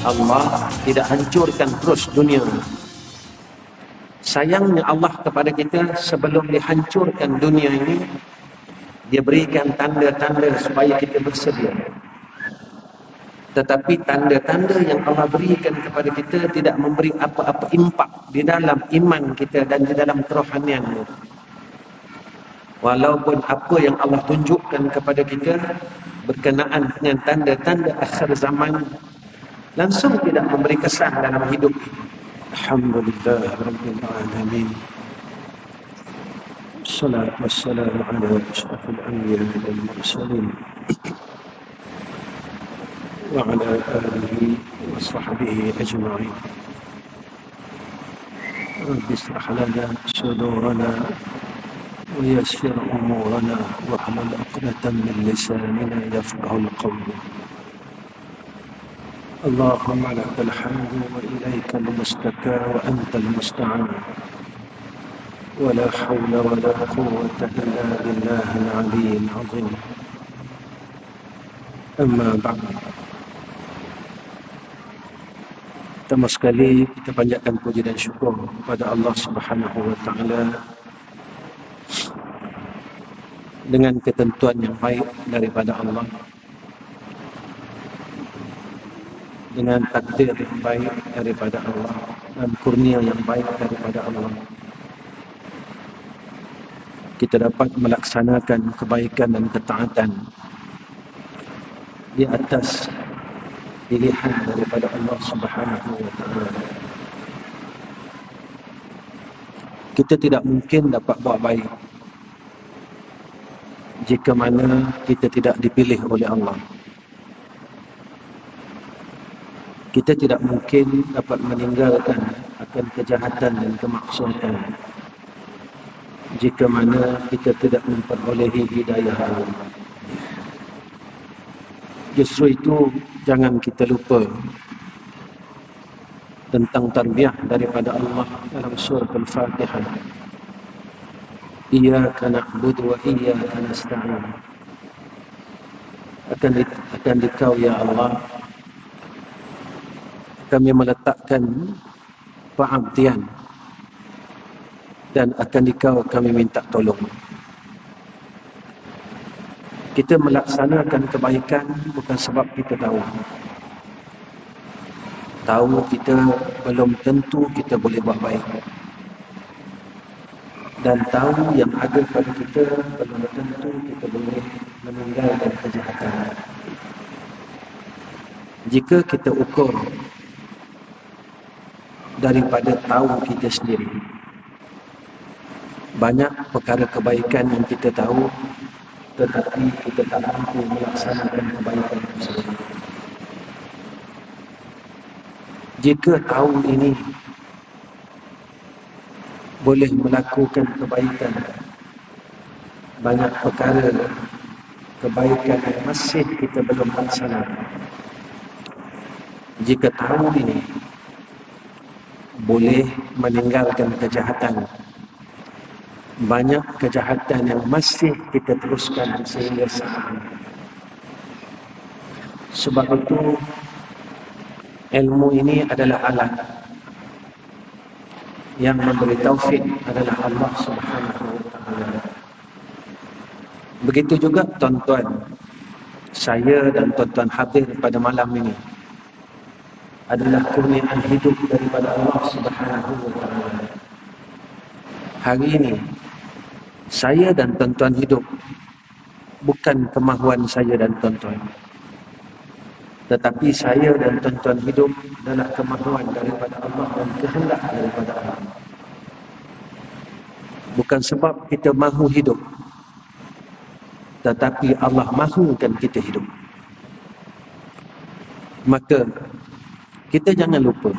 Allah tidak hancurkan terus dunia. Sayangnya Allah kepada kita, sebelum dihancurkan dunia ini, dia berikan tanda-tanda supaya kita bersedia. Tetapi tanda-tanda yang Allah berikan kepada kita tidak memberi apa-apa impak di dalam iman kita dan di dalam kerohanian kita. Walaupun apa yang Allah tunjukkan kepada kita berkenaan dengan tanda-tanda akhir zaman langsung tidak memberi kesan dalam hidup kita. Alhamdulillah Rabbil Alamin. Salatu wassalamu ala asyrafil anbiya wal mursalin wa ala alihi wa sahbihi ajma'in. Rabbi ishrah lana sudurana wa yassir umurana wa hlul 'uqdatam min lisanina yafqahul qawla. Allahumma lakal hamdu wa ilaikal mustaka wa antal musta'an. ولا حول ولا قوة إلا بالله العلي العظيم. أما بعد. Pertama sekali kita panjatkan puji dan syukur kepada Allah Subhanahu wa taala dengan ketentuan yang baik daripada Allah, dengan takdir yang baik daripada Allah dan kurnia yang baik daripada Allah, kita dapat melaksanakan kebaikan dan ketaatan di atas pilihan daripada Allah Subhanahu wa taala. Kita tidak mungkin dapat buat baik jika mana kita tidak dipilih oleh Allah. Kita tidak mungkin dapat meninggalkan akan kejahatan dan kemaksiatan jika mana kita tidak memperolehi hidayah Allah. Justru itu, jangan kita lupa tentang tarbiyah daripada Allah dalam surah Al-Fatihah. Iyyaka na'budu wa iyyaka nasta'in. Akan dikau ya Allah kami meletakkan pengabdian, dan akan dikau kami minta tolong. Kita melaksanakan kebaikan bukan sebab kita tahu. Tahu kita belum tentu kita boleh buat baik. Dan tahu yang ada pada kita belum tentu kita boleh meninggalkan kejahatan. Jika kita ukur daripada tahu kita sendiri, banyak perkara kebaikan yang kita tahu tetapi kita tak mampu melaksanakan kebaikan tersebut. Jika tahu ini boleh melakukan kebaikan, banyak perkara kebaikan yang masih kita belum laksanakan. Jika tahu ini boleh meninggalkan kejahatan, banyak kejahatan yang masih kita teruskan sehingga saat ini. Sebab itu ilmu ini adalah alat, yang memberi taufik adalah Allah Subhanahu wa taala. Begitu juga tuan-tuan, saya dan tuan-tuan hadir pada malam ini adalah kurniaan hidup daripada Allah Subhanahu wa taala. Hari ini saya dan tuan-tuan hidup bukan kemahuan saya dan tuan-tuan, tetapi saya dan tuan-tuan hidup adalah kemahuan daripada Allah dan kehendak daripada Allah. Bukan sebab kita mahu hidup, tetapi Allah mahukan kita hidup. Maka kita jangan lupa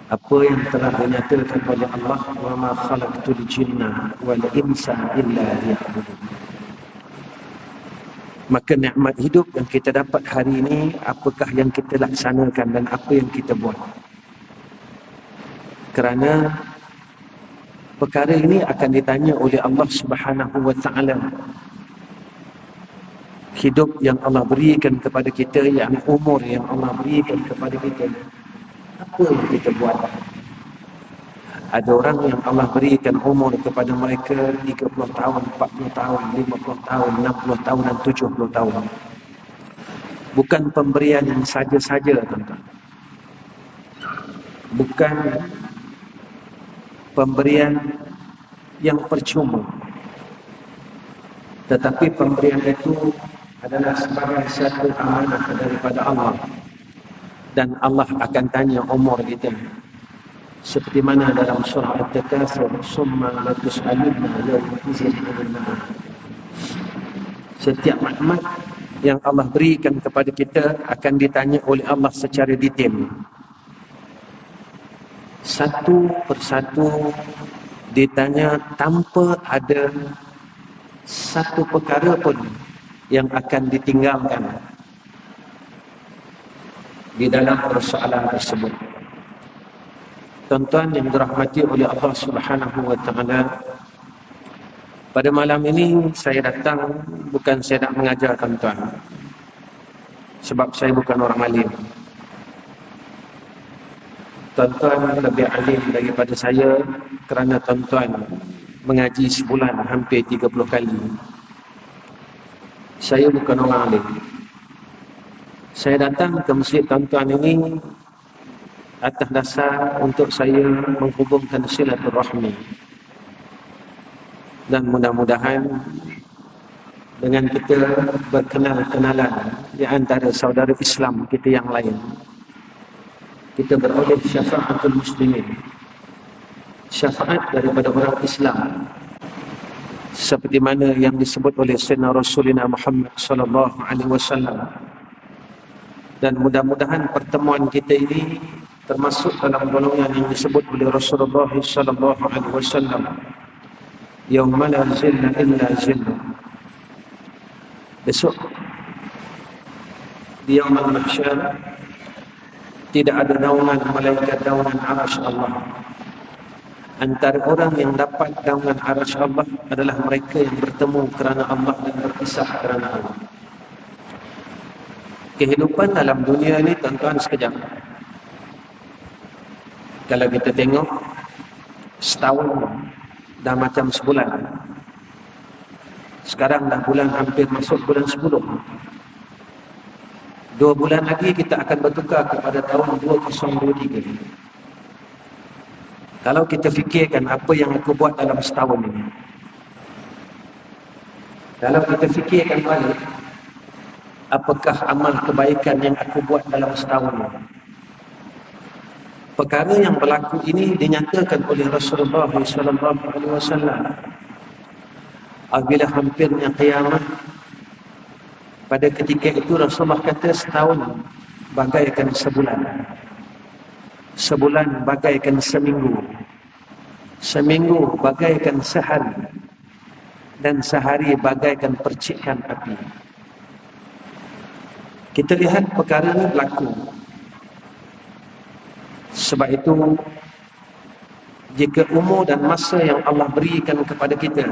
apa yang telah dinyatakan oleh Allah, wa ma khalaqtul jinna wal insa illa liya'budun. Maka nikmat hidup yang kita dapat hari ini, apakah yang kita laksanakan dan apa yang kita buat? Kerana perkara ini akan ditanya oleh Allah Subhanahu wa taala hidup yang Allah berikan kepada kita, yang umur yang Allah berikan kepada kita, apa yang kita buat? Ada orang yang Allah berikan umur kepada mereka 30 tahun, 40 tahun, 50 tahun, 60 tahun dan 70 tahun. Bukan pemberian yang saja-saja, tuan-tuan. Bukan pemberian yang percuma. Tetapi pemberian itu adalah sebagai satu amanah daripada Allah. Dan Allah akan tanya umur kita. Seperti mana dalam surah At-Takatsur, summa latus'alunna yawma idzin 'anil na'im. Setiap nikmat yang Allah berikan kepada kita akan ditanya oleh Allah secara detail. Satu persatu ditanya tanpa ada satu perkara pun yang akan ditinggalkan di dalam persoalan tersebut. Tuan-tuan yang dirahmati oleh Allah Subhanahu wa taala, pada malam ini saya datang bukan saya nak mengajar tuan-tuan, sebab saya bukan orang alim. Tuan-tuan lebih alim daripada saya kerana tuan-tuan mengaji sebulan hampir 30 kali. Saya bukan orang alim. Saya datang ke masjid tuan-tuan ini atas dasar untuk saya menghubungkan silaturahmi. Dan mudah-mudahan dengan kita berkenal-kenalan di antara saudara Islam kita yang lain, kita beroleh syafaatul muslimin, syafaat daripada orang Islam, seperti mana yang disebut oleh Sayyidina Rasulina Muhammad sallallahu alaihi wasallam. Dan mudah-mudahan pertemuan kita ini termasuk dalam golongan yang disebut oleh Rasulullah sallallahu alaihi wasallam, yauma la zilla illa zilluh. Besok di yaumul mahsyar tidak ada naungan melainkan naungan arasy Allah. Antara orang yang dapat naungan arasy Allah adalah mereka yang bertemu kerana Allah dan berpisah kerana Allah. Kehidupan dalam dunia ini tuan-tuan sekejap. Kalau kita tengok setahun dah macam sebulan. Sekarang dah bulan hampir masuk bulan 10. 2 bulan lagi kita akan bertukar kepada tahun 2023. Kalau kita fikirkan apa yang aku buat dalam setahun ini, kalau kita fikirkan balik, apakah amal kebaikan yang aku buat dalam setahun ini? Perkara yang berlaku ini dinyatakan oleh Rasulullah SAW. Apabila hampirnya kiamat, pada ketika itu Rasulullah kata setahun bagaikan sebulan, sebulan bagaikan seminggu, seminggu bagaikan sehari, dan sehari bagaikan percikan api. Kita lihat perkara ini berlaku. Sebab itu, jika umur dan masa yang Allah berikan kepada kita,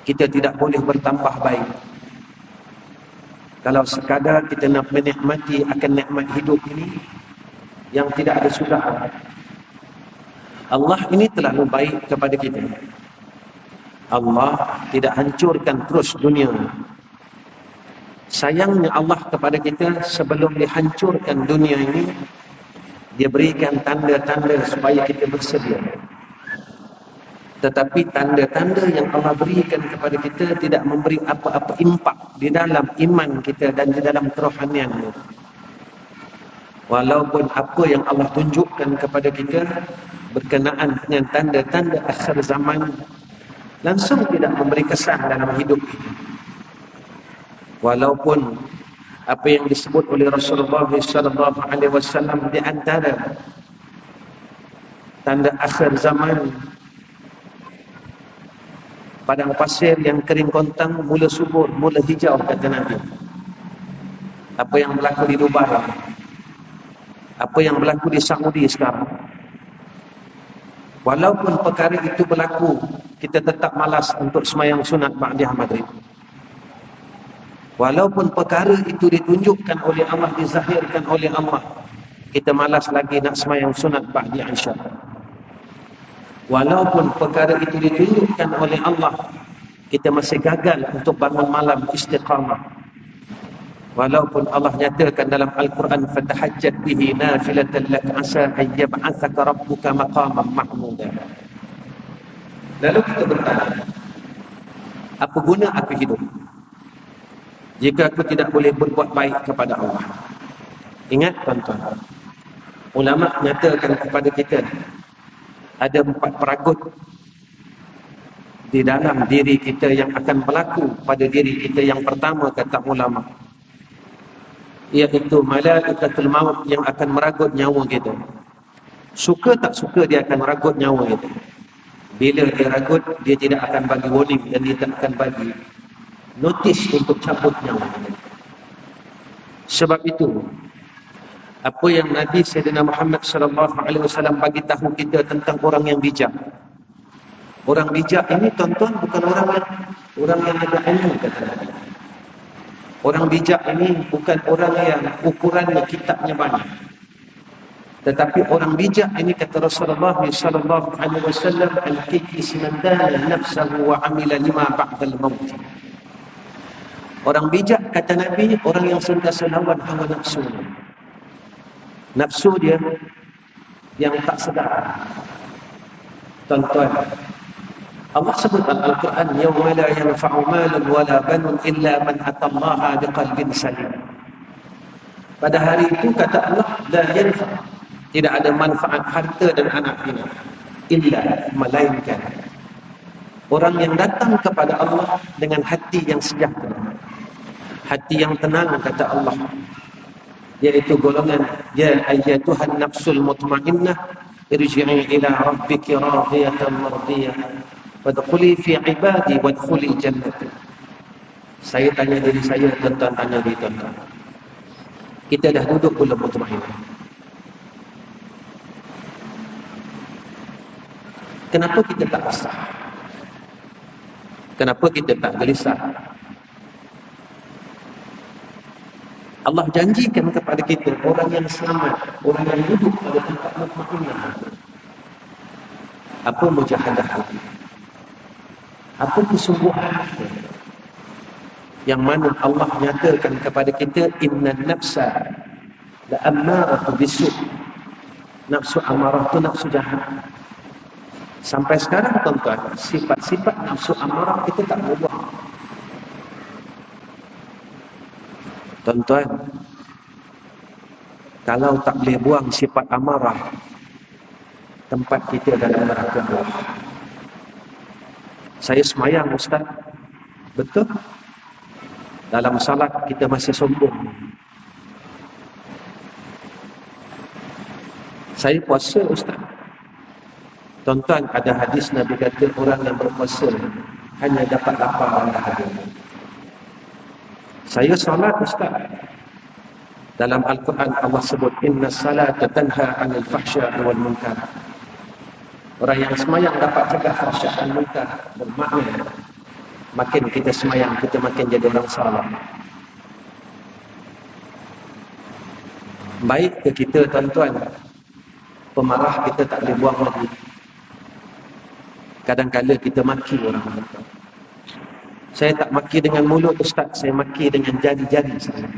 kita tidak boleh bertambah baik. Kalau sekadar kita nak menikmati akan nikmat hidup ini yang tidak ada sudah. Allah ini terlalu baik kepada kita. Allah tidak hancurkan terus dunia. Sayangnya Allah kepada kita, sebelum dihancurkan dunia ini, Dia berikan tanda-tanda supaya kita bersedia. Tetapi tanda-tanda yang Allah berikan kepada kita tidak memberi apa-apa impak di dalam iman kita dan di dalam kerohanian kita. Walaupun apa yang Allah tunjukkan kepada kita berkenaan dengan tanda-tanda akhir zaman langsung tidak memberi kesan dalam hidup kita. Walaupun apa yang disebut oleh Rasulullah SAW di antara tanda akhir zaman, padang pasir yang kering kontang mula subur, mula hijau, kata Nabi. Apa yang berlaku di Dubai, apa yang berlaku di Saudi sekarang. Walaupun perkara itu berlaku, kita tetap malas untuk semayang sunat ba'diyah maghrib. Walaupun perkara itu ditunjukkan oleh Allah, dizahirkan oleh Allah, kita malas lagi nak sembahyang sunat ba'di Isya. Walaupun perkara itu ditunjukkan oleh Allah, kita masih gagal untuk bangun malam istiqamah. Walaupun Allah nyatakan dalam Al-Quran, fatahajjat bihi nafilatan lak asa an yab'atsaka rabbuka maqaman mahmuda. Lalu kita bertanya, apa guna aku hidup jika aku tidak boleh berbuat baik kepada Allah? Ingat tuan-tuan, ulama nyatakan kepada kita ada 4 peragut di dalam diri kita yang akan berlaku pada diri kita. Yang pertama, kata ulama, iaitu malaikatul maut yang akan meragut nyawa kita. Suka tak suka dia akan meragut nyawa kita. Bila dia ragut, dia tidak akan bagi warning dan dia tak akan bagi notis untuk cabut nyawa kita. Sebab itu, apa yang Nabi Sayyidina Muhammad SAW bagi tahu kita tentang orang yang bijak. Orang bijak ini, tuan-tuan, bukan orang yang ada ilmu, kata Nabi. Orang bijak ini bukan orang yang ukurannya kitabnya banyak. Tetapi orang bijak ini, kata Rasulullah SAW, al-kikis man dana nafsahu wa amila lima ba'dal maut. Orang bijak, kata Nabi, orang yang sentiasa lawan hawa nafsu. Nafsu dia yang tak sedar. Tuan-tuan, Allah sebut dalam Al-Quran, yawma la yanfa'u malun wala banun illa man atallaha biqalbin salim. Pada hari itu, kata Allah, la yanfa', tidak ada manfaat harta dan anak bina, illa, melainkan orang yang datang kepada Allah dengan hati yang sejahtera, hati yang tenang, kata Allah, yaitu golongan ya ayyatuhan nafsul mutmainnah irji'i ila rabbiki radiyatan mardiyah wadkhuli fi ibadi wadkhuli jannati. Saya tanya diri saya, tuan-tuan tanya diri tuan-tuan, kita dah duduk belum mutmainnah? Kenapa kita tak resah? Kenapa kita tak gelisah? Allah janjikan kepada kita orang yang selamat, orang yang duduk pada tempat mutmainnah. Apa mujahadah hati? Apa kesungguhan hati? Yang mana Allah nyatakan kepada kita, inna nafsa la ammaratu bisu'. Nafsu amarah itu nafsu jahat. Sampai sekarang, tuan-tuan, sifat-sifat nafsu amarah kita tak berubah. Tuan-tuan, kalau tak boleh buang sifat amarah, tempat kita dalam neraka Allah. Saya semayang, Ustaz. Betul? Dalam salat kita masih sombong. Saya puasa, Ustaz. Tuan-tuan, ada hadis Nabi kata orang yang berpuasa hanya dapat lapar dan dahaga. Saya salat, Ustaz. Dalam Al-Quran Allah sebut, inna salata tanha 'anil fahsya'i wal munkar. Orang yang semayang dapat cegah fahsya' dan munkar. Bermakna makin kita semayang, kita makin jadi orang salah. Baik ke kita, tuan-tuan, pemarah kita tak boleh buang lagi. Kadang-kadang kita maki orang. Saya tak maki dengan mulut, Ustaz. Saya maki dengan jari-jari saya.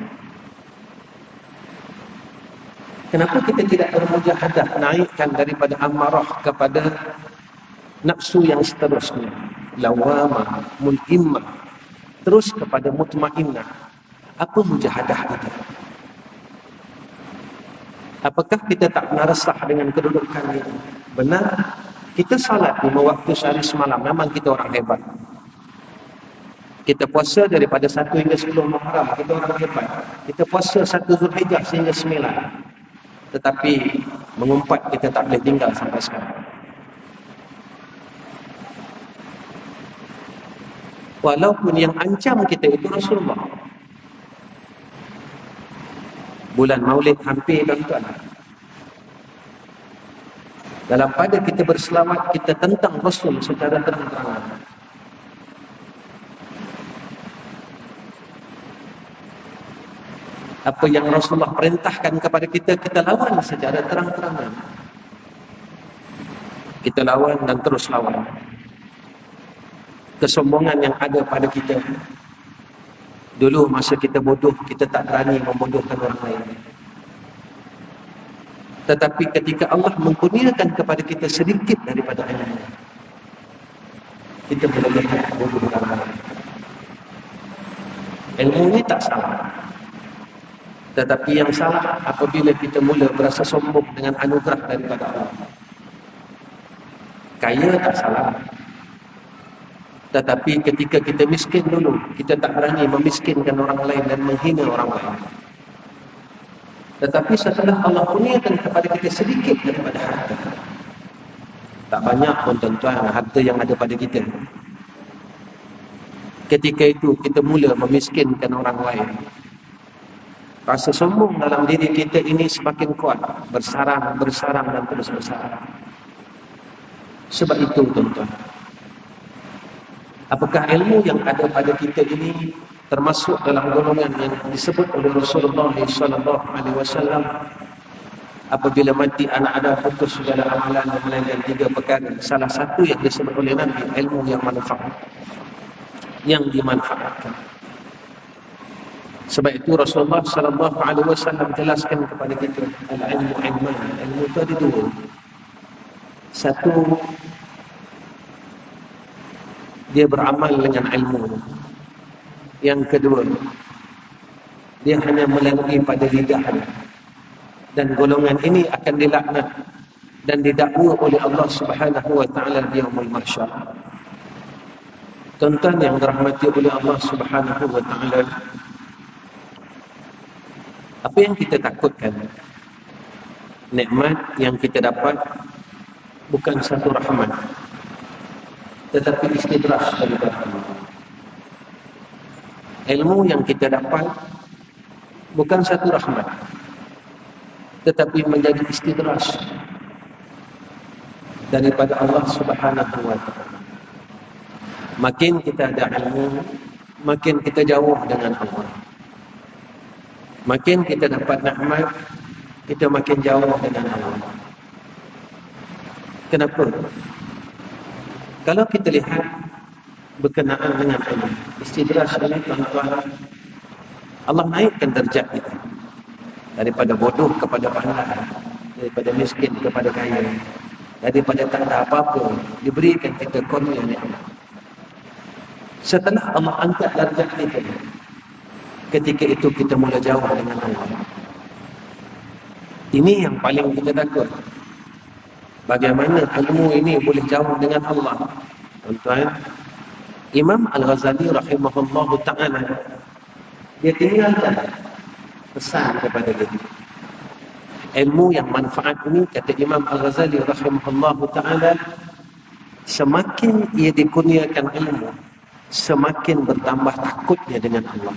Kenapa kita tidak bermujahadah naikkan daripada amarah kepada nafsu yang seterusnya, lawamah, mul'immah, terus kepada mutmainnah? Apa mujahadah kita? Apakah kita tak pernah resah dengan kedudukan ini? Benar, kita salat 5 waktu sehari semalam, memang kita orang hebat. Kita puasa daripada 1 hingga 10 Muharram, kita orang hebat. Kita puasa 1 Zulhijjah sehingga 9. Tetapi mengumpat kita tak boleh tinggal sampai sekarang. Walaupun yang ancam kita itu Rasulullah. Bulan Maulid hampir, tuan-tuan. Dalam pada kita berselawat, kita tentang Rasul secara terang-terangan. Apa yang Rasulullah perintahkan kepada kita, kita lawan secara terang-terangan. Kita lawan dan terus lawan. Kesombongan yang ada pada kita. Dulu masa kita bodoh, kita tak berani membodohkan orang lain. Tetapi ketika Allah mengkurniakan kepada kita sedikit daripada ilmu, kita boleh lihat bodoh orang lain. Ilmu ini tak salah. Tetapi yang salah apabila kita mula berasa sombong dengan anugerah daripada Allah. Kaya tak salah. Tetapi ketika kita miskin dulu, kita tak berani memiskinkan orang lain dan menghina orang lain. Tetapi setelah Allah kurniakan kepada kita sedikit daripada harta, tak banyak pun tuan-tuan harta yang ada pada kita, ketika itu kita mula memiskinkan orang lain, rasa sombong dalam diri kita ini semakin kuat, bersarang dan terus bersarang. Sebab itu tuan-tuan, apakah ilmu yang ada pada kita ini termasuk dalam golongan yang disebut oleh Rasulullah SAW, apabila mati anak Adam putus segala amalan melainkan 3 perkara. Salah satu yang disebut oleh Nabi, ilmu yang manfaat, yang dimanfaatkan. Sebab itu Rasulullah SAW jelaskan kepada kita, al-ilmu ilman. Ilmu itu ada 2. Satu, dia beramal dengan ilmu. Yang kedua, dia hanya melalui pada lidahnya. Dan golongan ini akan dilaknat dan didakwa oleh Allah Subhanahu wa taala di yaumul mahsyar. Tuan-tuan yang dirahmati oleh Allah Subhanahu wa taala, apa yang kita takutkan? Nikmat yang kita dapat bukan satu rahmat, tetapi istidraj daripada Allah. Ilmu yang kita dapat bukan satu rahmat, tetapi menjadi istidraj daripada Allah Subhanahu wa taala. Makin kita ada ilmu, makin kita jauh dengan Allah. Makin kita dapat nikmat, kita makin jauh dengan Allah. Kenapa? Kalau kita lihat berkenaan dengan ilmu, istidraj ini tuan-tuan, Allah naikkan darjat kita daripada bodoh kepada pandai, daripada miskin kepada kaya, daripada tak ada apa-apa, diberikan kita kurnia nikmat. Setelah Allah angkat darjat kita, ketika itu kita mula jauh dengan Allah. Ini yang paling kita takut. Bagaimana ilmu ini boleh jauh dengan Allah? Tuan-tuan, Imam Al-Ghazali rahimahullahu ta'ala, dia tinggalkan pesan kepada kita. Ilmu yang manfaat ini, kata Imam Al-Ghazali rahimahullahu ta'ala, semakin ia dikurniakan ilmu, semakin bertambah takutnya dengan Allah.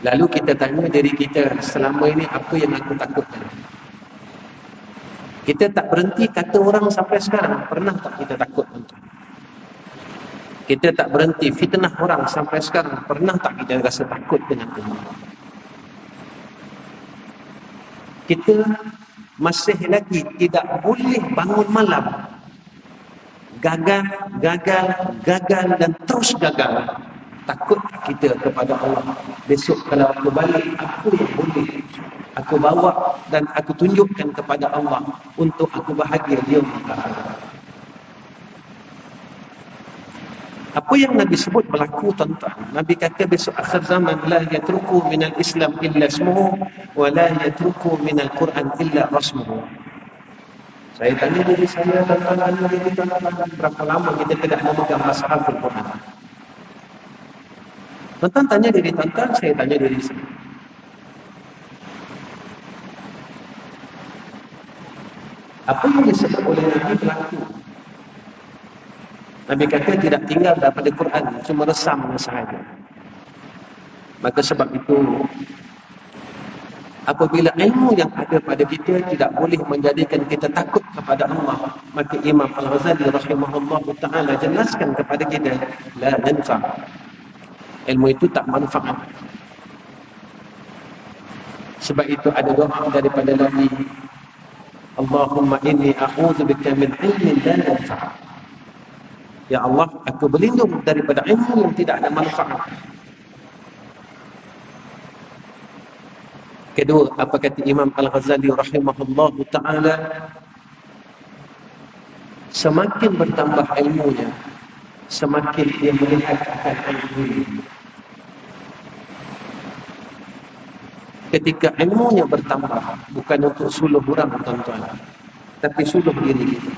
Lalu kita tanya diri kita, selama ini apa yang aku takutkan? Kita tak berhenti kata orang sampai sekarang. Pernah tak kita takut? Kita tak berhenti fitnah orang sampai sekarang. Pernah tak kita rasa takut dengan Allah? Kita masih lagi tidak boleh bangun malam, gagal dan terus gagal. Takut kita kepada Allah. Besok kalau aku balik, apa yang boleh aku bawa dan aku tunjukkan kepada Allah untuk aku bahagia di yaumul akhirat. Apa yang Nabi sebut berlaku, tuan-tuan. Nabi kata besok akhir zaman, la yatruku minal Islam illa ismuhu wa la yatruku minal Quran illa rasmuhu. Saya tanya diri saya, tuan-tuan, berapa lama kita tidak memegang mushaf Al-Quran? Tuan-tuan tanya diri tuan-tuan, saya tanya diri saya. Apa yang disebut oleh Nabi berlaku? Nabi kata tidak tinggal daripada Quran, cuma resam sahaja. Maka sebab itu, apabila ilmu yang ada pada kita tidak boleh menjadikan kita takut kepada Allah, maka Imam Al-Ghazali rahimahullahu ta'ala jelaskan kepada kita, la nanfa'. Ilmu itu tak manfaat. Sebab itu ada doa daripada Nabi, Allahumma inni a'udzubika min ilmin la yanfa'. Ya Allah, aku berlindung daripada ilmu yang tidak ada manfaat. Kedua, apa kata Imam Al-Ghazali rahimahullahu ta'ala, semakin bertambah ilmunya, semakin dia melihat akan ilmu ini. Ketika ilmunya bertambah, bukan untuk suluh orang, tuan-tuan, tapi suluh diri kita.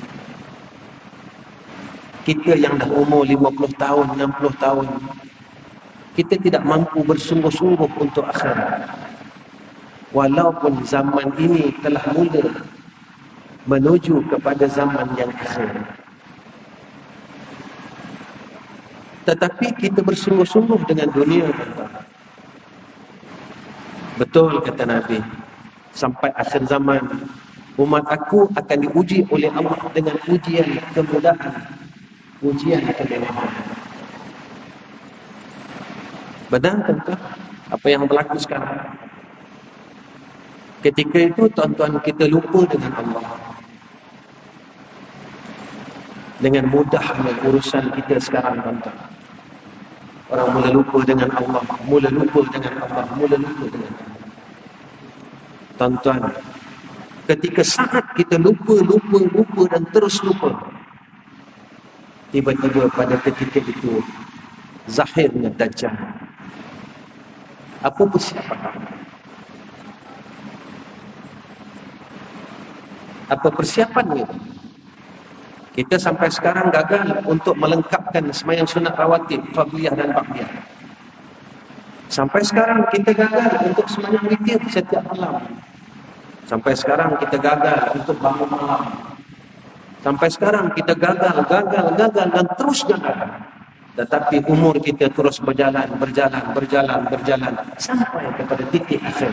Kita yang dah umur 50 tahun, 60 tahun, kita tidak mampu bersungguh-sungguh untuk akhirat. Walaupun zaman ini telah mula menuju kepada zaman yang akhir, tetapi kita bersungguh-sungguh dengan dunia, tuan-tuan. Betul kata Nabi, sampai akhir zaman umat aku akan diuji oleh Allah dengan ujian kemudahan, ujian kemewahan. Benar, tuan-tuan, apa yang berlaku sekarang? Ketika itu, tuan-tuan, kita lupa dengan Allah. Dengan mudahnya urusan kita sekarang, tuan-tuan. Orang mula lupa dengan Allah, mula lupa dengan Allah, mula lupa dengan Allah. Tuan-tuan, ketika saat kita lupa dan terus lupa, tiba-tiba pada ketika itu zahirnya Dajjal. Apa persiapan? Apa persiapannya? Kita sampai sekarang gagal untuk melengkapkan sembahyang sunat rawatib, qabliyah dan ba'diyah. Sampai sekarang kita gagal untuk sembahyang witir setiap malam. Sampai sekarang kita gagal untuk bangun malam. Sampai sekarang kita gagal dan terus gagal. Tetapi umur kita terus berjalan sampai kepada titik akhir.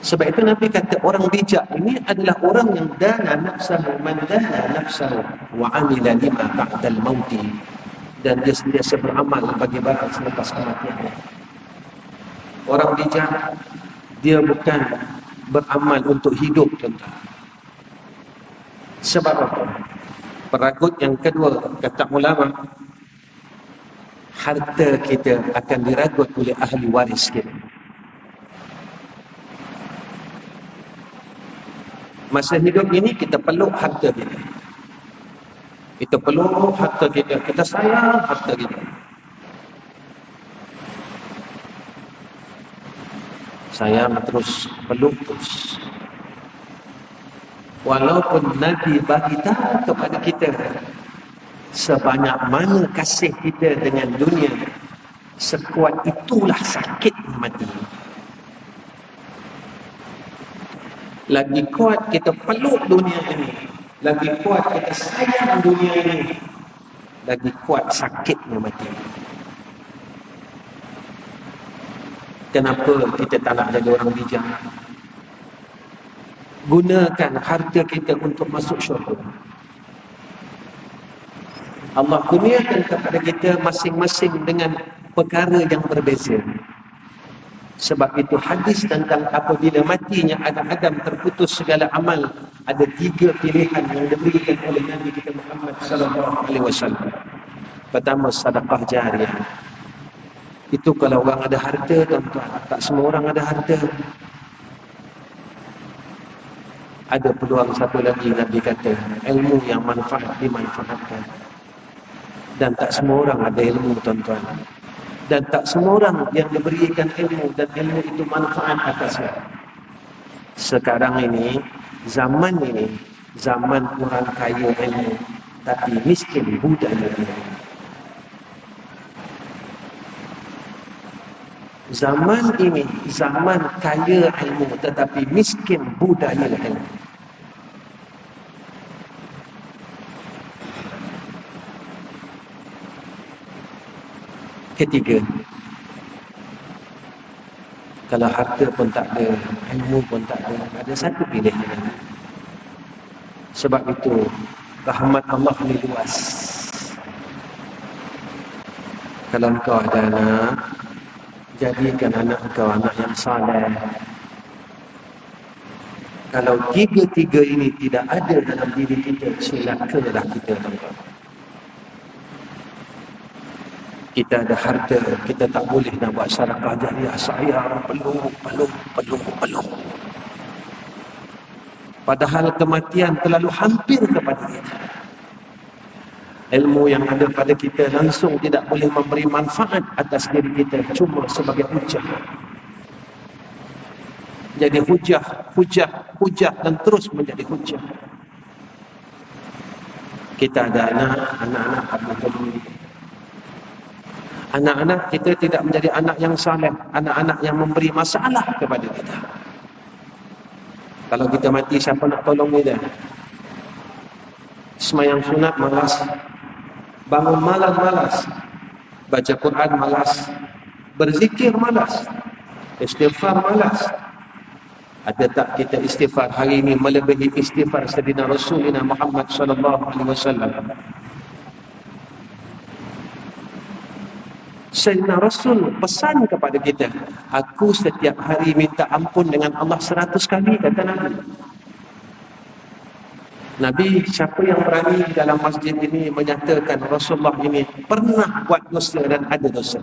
Sebab itu Nabi kata orang bijak ini adalah orang yang dana nafsahu, man dana nafsahu wa amila lima ba'dal mauti, dan dia sentiasa beramal bagi barang selepas kematian. Orang bijak, dia bukan beramal untuk hidup, tuan-tuan. Sebab apa? Peragut yang kedua, kata ulama, harta kita akan diragut oleh ahli waris kita. Masa hidup ini kita peluk harta kita. Kita peluk harta kita. Kita sayang harta kita. Sayang terus, peluk terus. Walaupun Nabi bagi tahu kepada kita, sebanyak mana kasih kita dengan dunia, sekuat itulah sakitnya mati. Lagi kuat kita peluk dunia ini, lagi kuat kita sayang dunia ini, lagi kuat sakitnya mati. Kenapa kita tak nak jadi orang bijak? Gunakan harta kita untuk masuk syurga. Allah kurniakan kepada kita masing-masing dengan perkara yang berbeza. Sebab itu hadis tentang apabila matinya Adam terputus segala amal, ada 3 pilihan yang diberikan oleh Nabi kita Muhammad sallallahu alaihi wasallam. Pertama, sedekah jariah. Itu kalau orang ada harta, tuan-tuan. Tak semua orang ada harta. Ada peluang satu lagi, Nabi kata, ilmu yang manfaat dimanfaatkan. Dan tak semua orang ada ilmu, tuan-tuan. Dan tak semua orang yang diberikan ilmu dan ilmu itu manfaat atasnya. Sekarang ini, zaman orang kaya ilmu, tapi miskin budaya ilmu. Zaman ini, zaman kaya ilmu, tetapi miskin budaya ilmu. Ketiga, kalau harta pun tak ada, ilmu pun tak ada satu pilihan. Sebab itu, rahmat Allah ni luas. Kalau engkau ada anak, jadikan anak engkau anak yang saleh. Kalau tiga-tiga ini tidak ada dalam diri kita, celakalah kita, tuan-tuan. Kita ada harta, kita tak boleh nak buat sedekah jariah. Saya peluk. Padahal kematian terlalu hampir kepada kita. Ilmu yang ada pada kita langsung tidak boleh memberi manfaat atas diri kita, cuma sebagai hujah. Jadi hujah dan terus menjadi hujah. Kita ada anak-anak anak-anak kita tidak menjadi anak yang saleh, anak-anak yang memberi masalah kepada kita. Kalau kita mati, siapa nak tolong kita? Semayang sunat malas, bangun malam malas, baca Quran malas, berzikir malas, istighfar malas. Ada tak kita istighfar hari ini melebihi istighfar Sayyidina Rasulina Muhammad sallallahu alaihi wasallam? Sayyidina Rasul pesan kepada kita, aku setiap hari minta ampun dengan Allah 100 kali, kata Nabi. Nabi, siapa yang berani dalam masjid ini menyatakan Rasulullah ini pernah buat dosa dan ada dosa?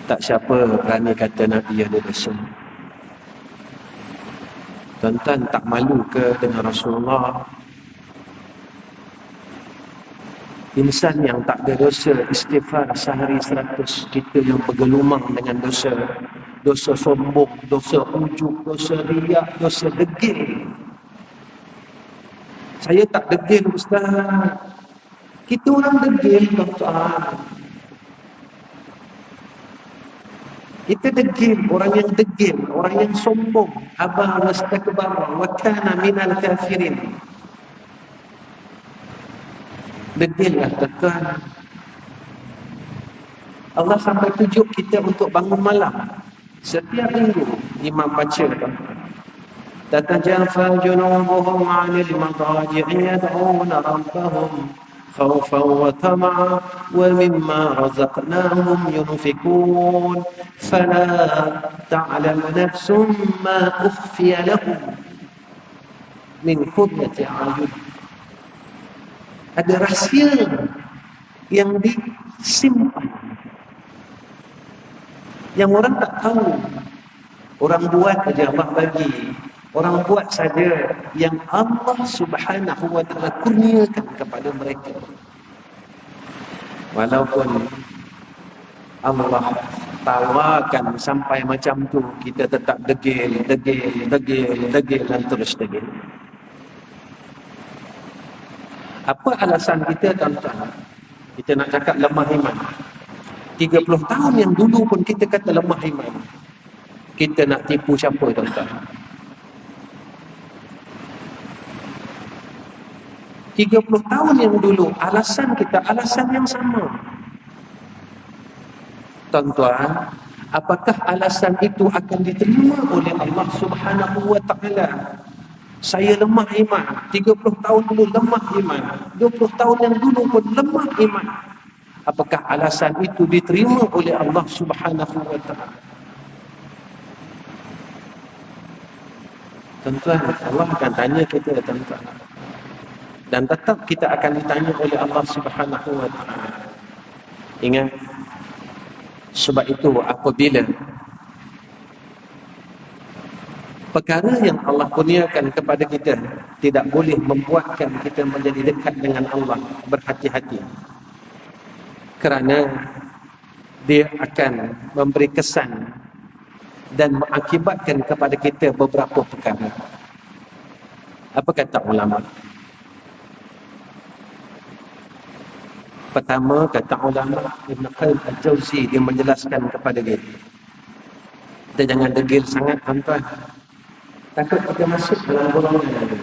Tak siapa berani kata Nabi ada dosa. Tuan-tuan, tak malu ke dengan Rasulullah? Insan yang tak ada dosa, istighfar sehari 100. Kita yang bergelumang dengan dosa. Dosa sombong, dosa ujub, dosa riak, dosa degil. Saya tak degil, Ustaz. Kita orang degil, tuan-tuan. Kita degil, orang yang degil, orang yang sombong. Aba wastakbara wa kana minal kafirin. Degillah, tuan-tuan. Allah sampai tujuk kita untuk bangun malam. Setiap minggu imam baca, tuan-tuan. تتجافى جنوبهم عن المضاجع يدعون ربهم خوفا وطمعا ومما رزقناهم ينفقون فلا تعلم نفس ما أخفي لهم من قرة أعين. Ada rahsia yang disimpan, yang orang tak tahu. Orang buat saja Allah bagi. Orang buat saja yang Allah Subhanahu wa ta'ala kurniakan kepada mereka. Walaupun Allah tawarkan sampai macam tu, kita tetap degil dan terus degil. Apa alasan kita, tuan-tuan? Kita nak cakap lemah iman. 30 tahun yang dulu pun kita kata lemah iman. Kita nak tipu siapa, tuan-tuan? 30 tahun yang dulu, alasan kita alasan yang sama. Tuan-tuan, apakah alasan itu akan diterima oleh Allah Subhanahu wa ta'ala? Saya lemah iman, 30 tahun dulu lemah iman, 20 tahun yang dulu pun lemah iman. Apakah alasan itu diterima oleh Allah Subhanahu wa ta'ala? Tuan-tuan, Allah akan tanya kita, tuan-tuan. Dan tetap kita akan ditanya oleh Allah Subhanahu wa ta'ala. Ingat, sebab itu apabila perkara yang Allah kurniakan kepada kita tidak boleh membuatkan kita menjadi dekat dengan Allah, berhati-hati. Kerana dia akan memberi kesan dan mengakibatkan kepada kita beberapa perkara. Apa kata ulama? Pertama, kata ulama Ibn Qayyim Al-Jawzi, dia menjelaskan kepada dia, kita jangan degil sangat, tuan-tuan. Takut kita masuk dalam golongan ini.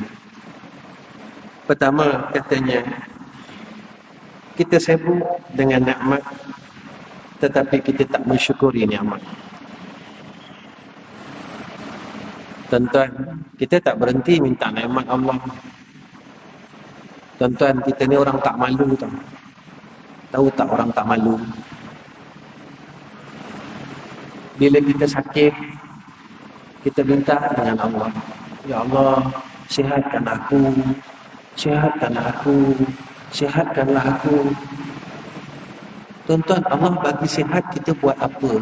Pertama, katanya, kita sibuk dengan nikmat tetapi kita tak mensyukuri nikmat. Tuan-tuan, kita tak berhenti minta nikmat Allah. Tuan-tuan, kita ni orang tak malu, tau. Tahu tak orang tak malu? Bila kita sakit, kita minta dengan Allah. Ya Allah, sihatkan aku, sihatkanlah aku, sihatkanlah aku. Tuan-tuan, Allah bagi sihat kita buat apa?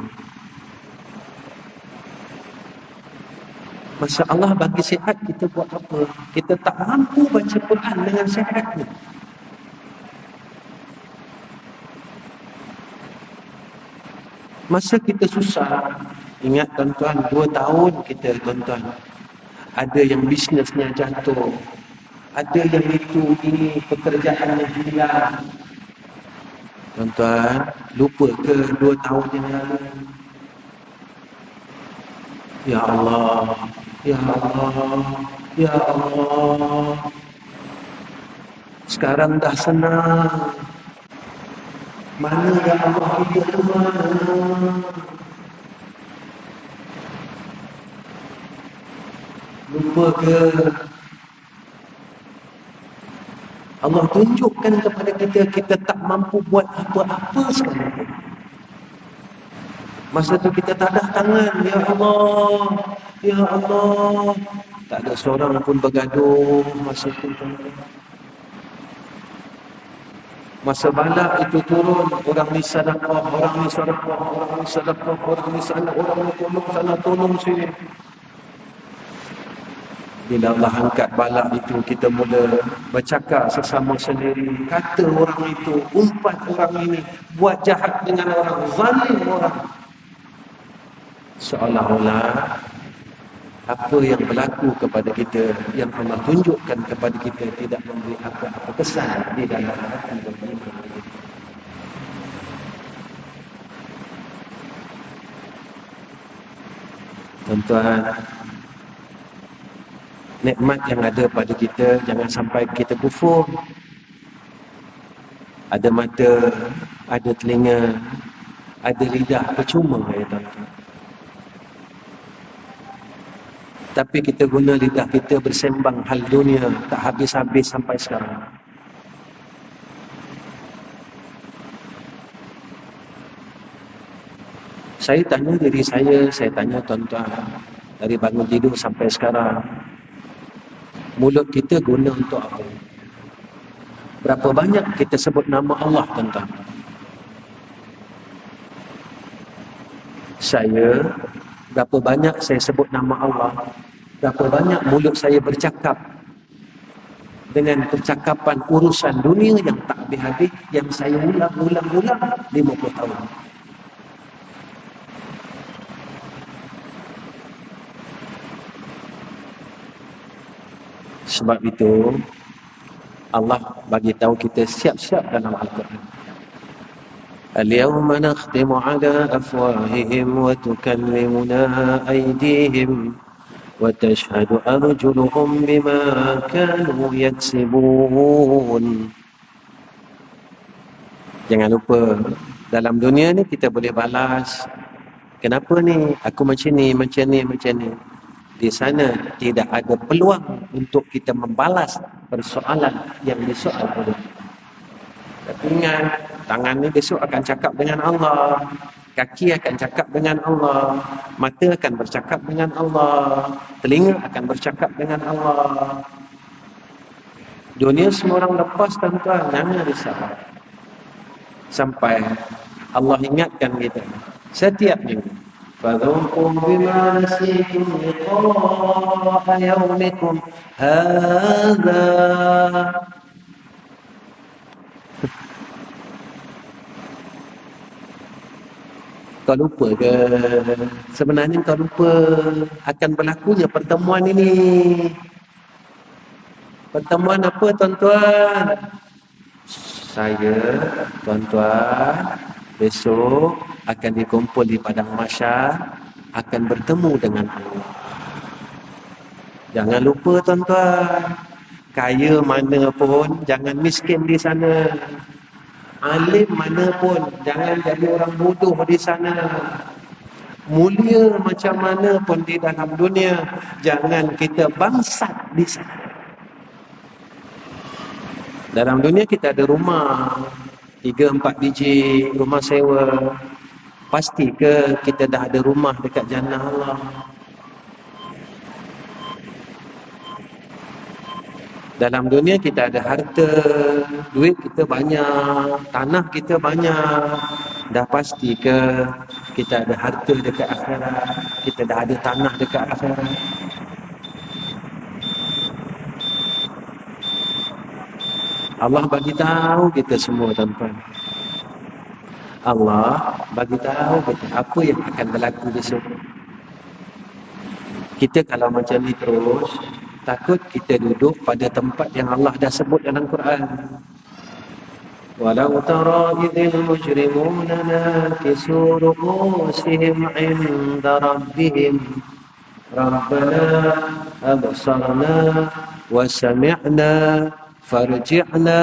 Masa Allah bagi sihat kita buat apa? Kita tak mampu baca Quran dengan sihat ni. Masa kita susah, ingat tuan-tuan, 2 tahun kita tuan-tuan, ada yang bisnesnya jatuh, ada yang ini pekerjaannya hilang. Tuan-tuan, lupa ke 2 tahun yang lalu? Ya Allah, Ya Allah, Ya Allah. Sekarang dah senang. Mana ya Allah kita tu mana? Lupa ke? Allah tunjukkan kepada kita, kita tak mampu buat apa-apa sekarang. Masa tu kita tadah tangan, Ya Allah, Ya Allah. Tak ada seorang pun bergaduh masa tu. Masa balak itu turun, orang ni sedekah, orang ni sedekah, orang ni sedekah, orang ni sana, orang ni tolong sana, tolong sini. Bila Allah angkat balak itu, kita mula bercakap sesama sendiri. Kata orang itu, umpat orang ini, buat jahat dengan orang, zalim orang. Seolah-olah apa yang berlaku kepada kita, yang Allah tunjukkan kepada kita, tidak memberi apa-apa kesan di dalam hati dan iman kita. Tuan-tuan, nikmat yang ada pada kita, jangan sampai kita kufur. Ada mata, ada telinga, ada lidah, percuma ya tuan-tuan. Tapi kita guna lidah kita bersembang hal dunia, tak habis-habis sampai sekarang. Saya tanya diri saya tanya tuan-tuan, dari bangun tidur sampai sekarang, mulut kita guna untuk apa? Berapa banyak kita sebut nama Allah, tuan-tuan? Berapa banyak saya sebut nama Allah? Berapa banyak mulut saya bercakap dengan percakapan urusan dunia yang tak habis-habis, yang saya ulang 50 tahun. Sebab itu Allah bagi tahu kita siap-siap dalam Al-Quran. Al-yawma nakhtimu ala afwahihim wa tukallimuna aydihim wa tashhadu arjuluhum bima kanu yaksibun. Jangan lupa, dalam dunia ni kita boleh balas. Kenapa ni? Aku macam ni. Di sana tidak ada peluang untuk kita membalas persoalan yang disoal oleh kita. Tapi ingat, tangan ni besok akan cakap dengan Allah, kaki akan cakap dengan Allah, mata akan bercakap dengan Allah, telinga akan bercakap dengan Allah. Dunia semua orang lepas, tuan-tuan, jangan risau. Sampai Allah ingatkan kita setiap minggu, fadhuqu bima nasitum liqa'a yawmikum hadza. Kau lupa ke? Sebenarnya kau lupa akan berlakunya pertemuan ini. Pertemuan apa, tuan-tuan? Saya, tuan-tuan, besok akan dikumpul di padang mahsyar, akan bertemu dengan Allah. Jangan lupa, tuan-tuan, kaya mana pun jangan miskin di sana. Alim mana pun jangan jadi orang bodoh di sana. Mulia macam mana pun di dalam dunia, jangan kita bangsat di sana. Dalam dunia kita ada rumah 3-4 biji, rumah sewa. Pasti ke kita dah ada rumah dekat jannah Allah? Dalam dunia kita ada harta, duit kita banyak, tanah kita banyak. Dah pasti ke kita ada harta dekat akhirat? Kita dah ada tanah dekat akhirat? Allah bagi tahu kita semua, tuan-tuan. Allah bagi tahu kita apa yang akan berlaku besok. Kita kalau macam ni terus, takut kita duduk pada tempat yang Allah dah sebut dalam Quran. Walau tara idhil mujrimuna nakisu ru'usihim 'inda rabbihim Rabbana absarna wa sami'na farji'na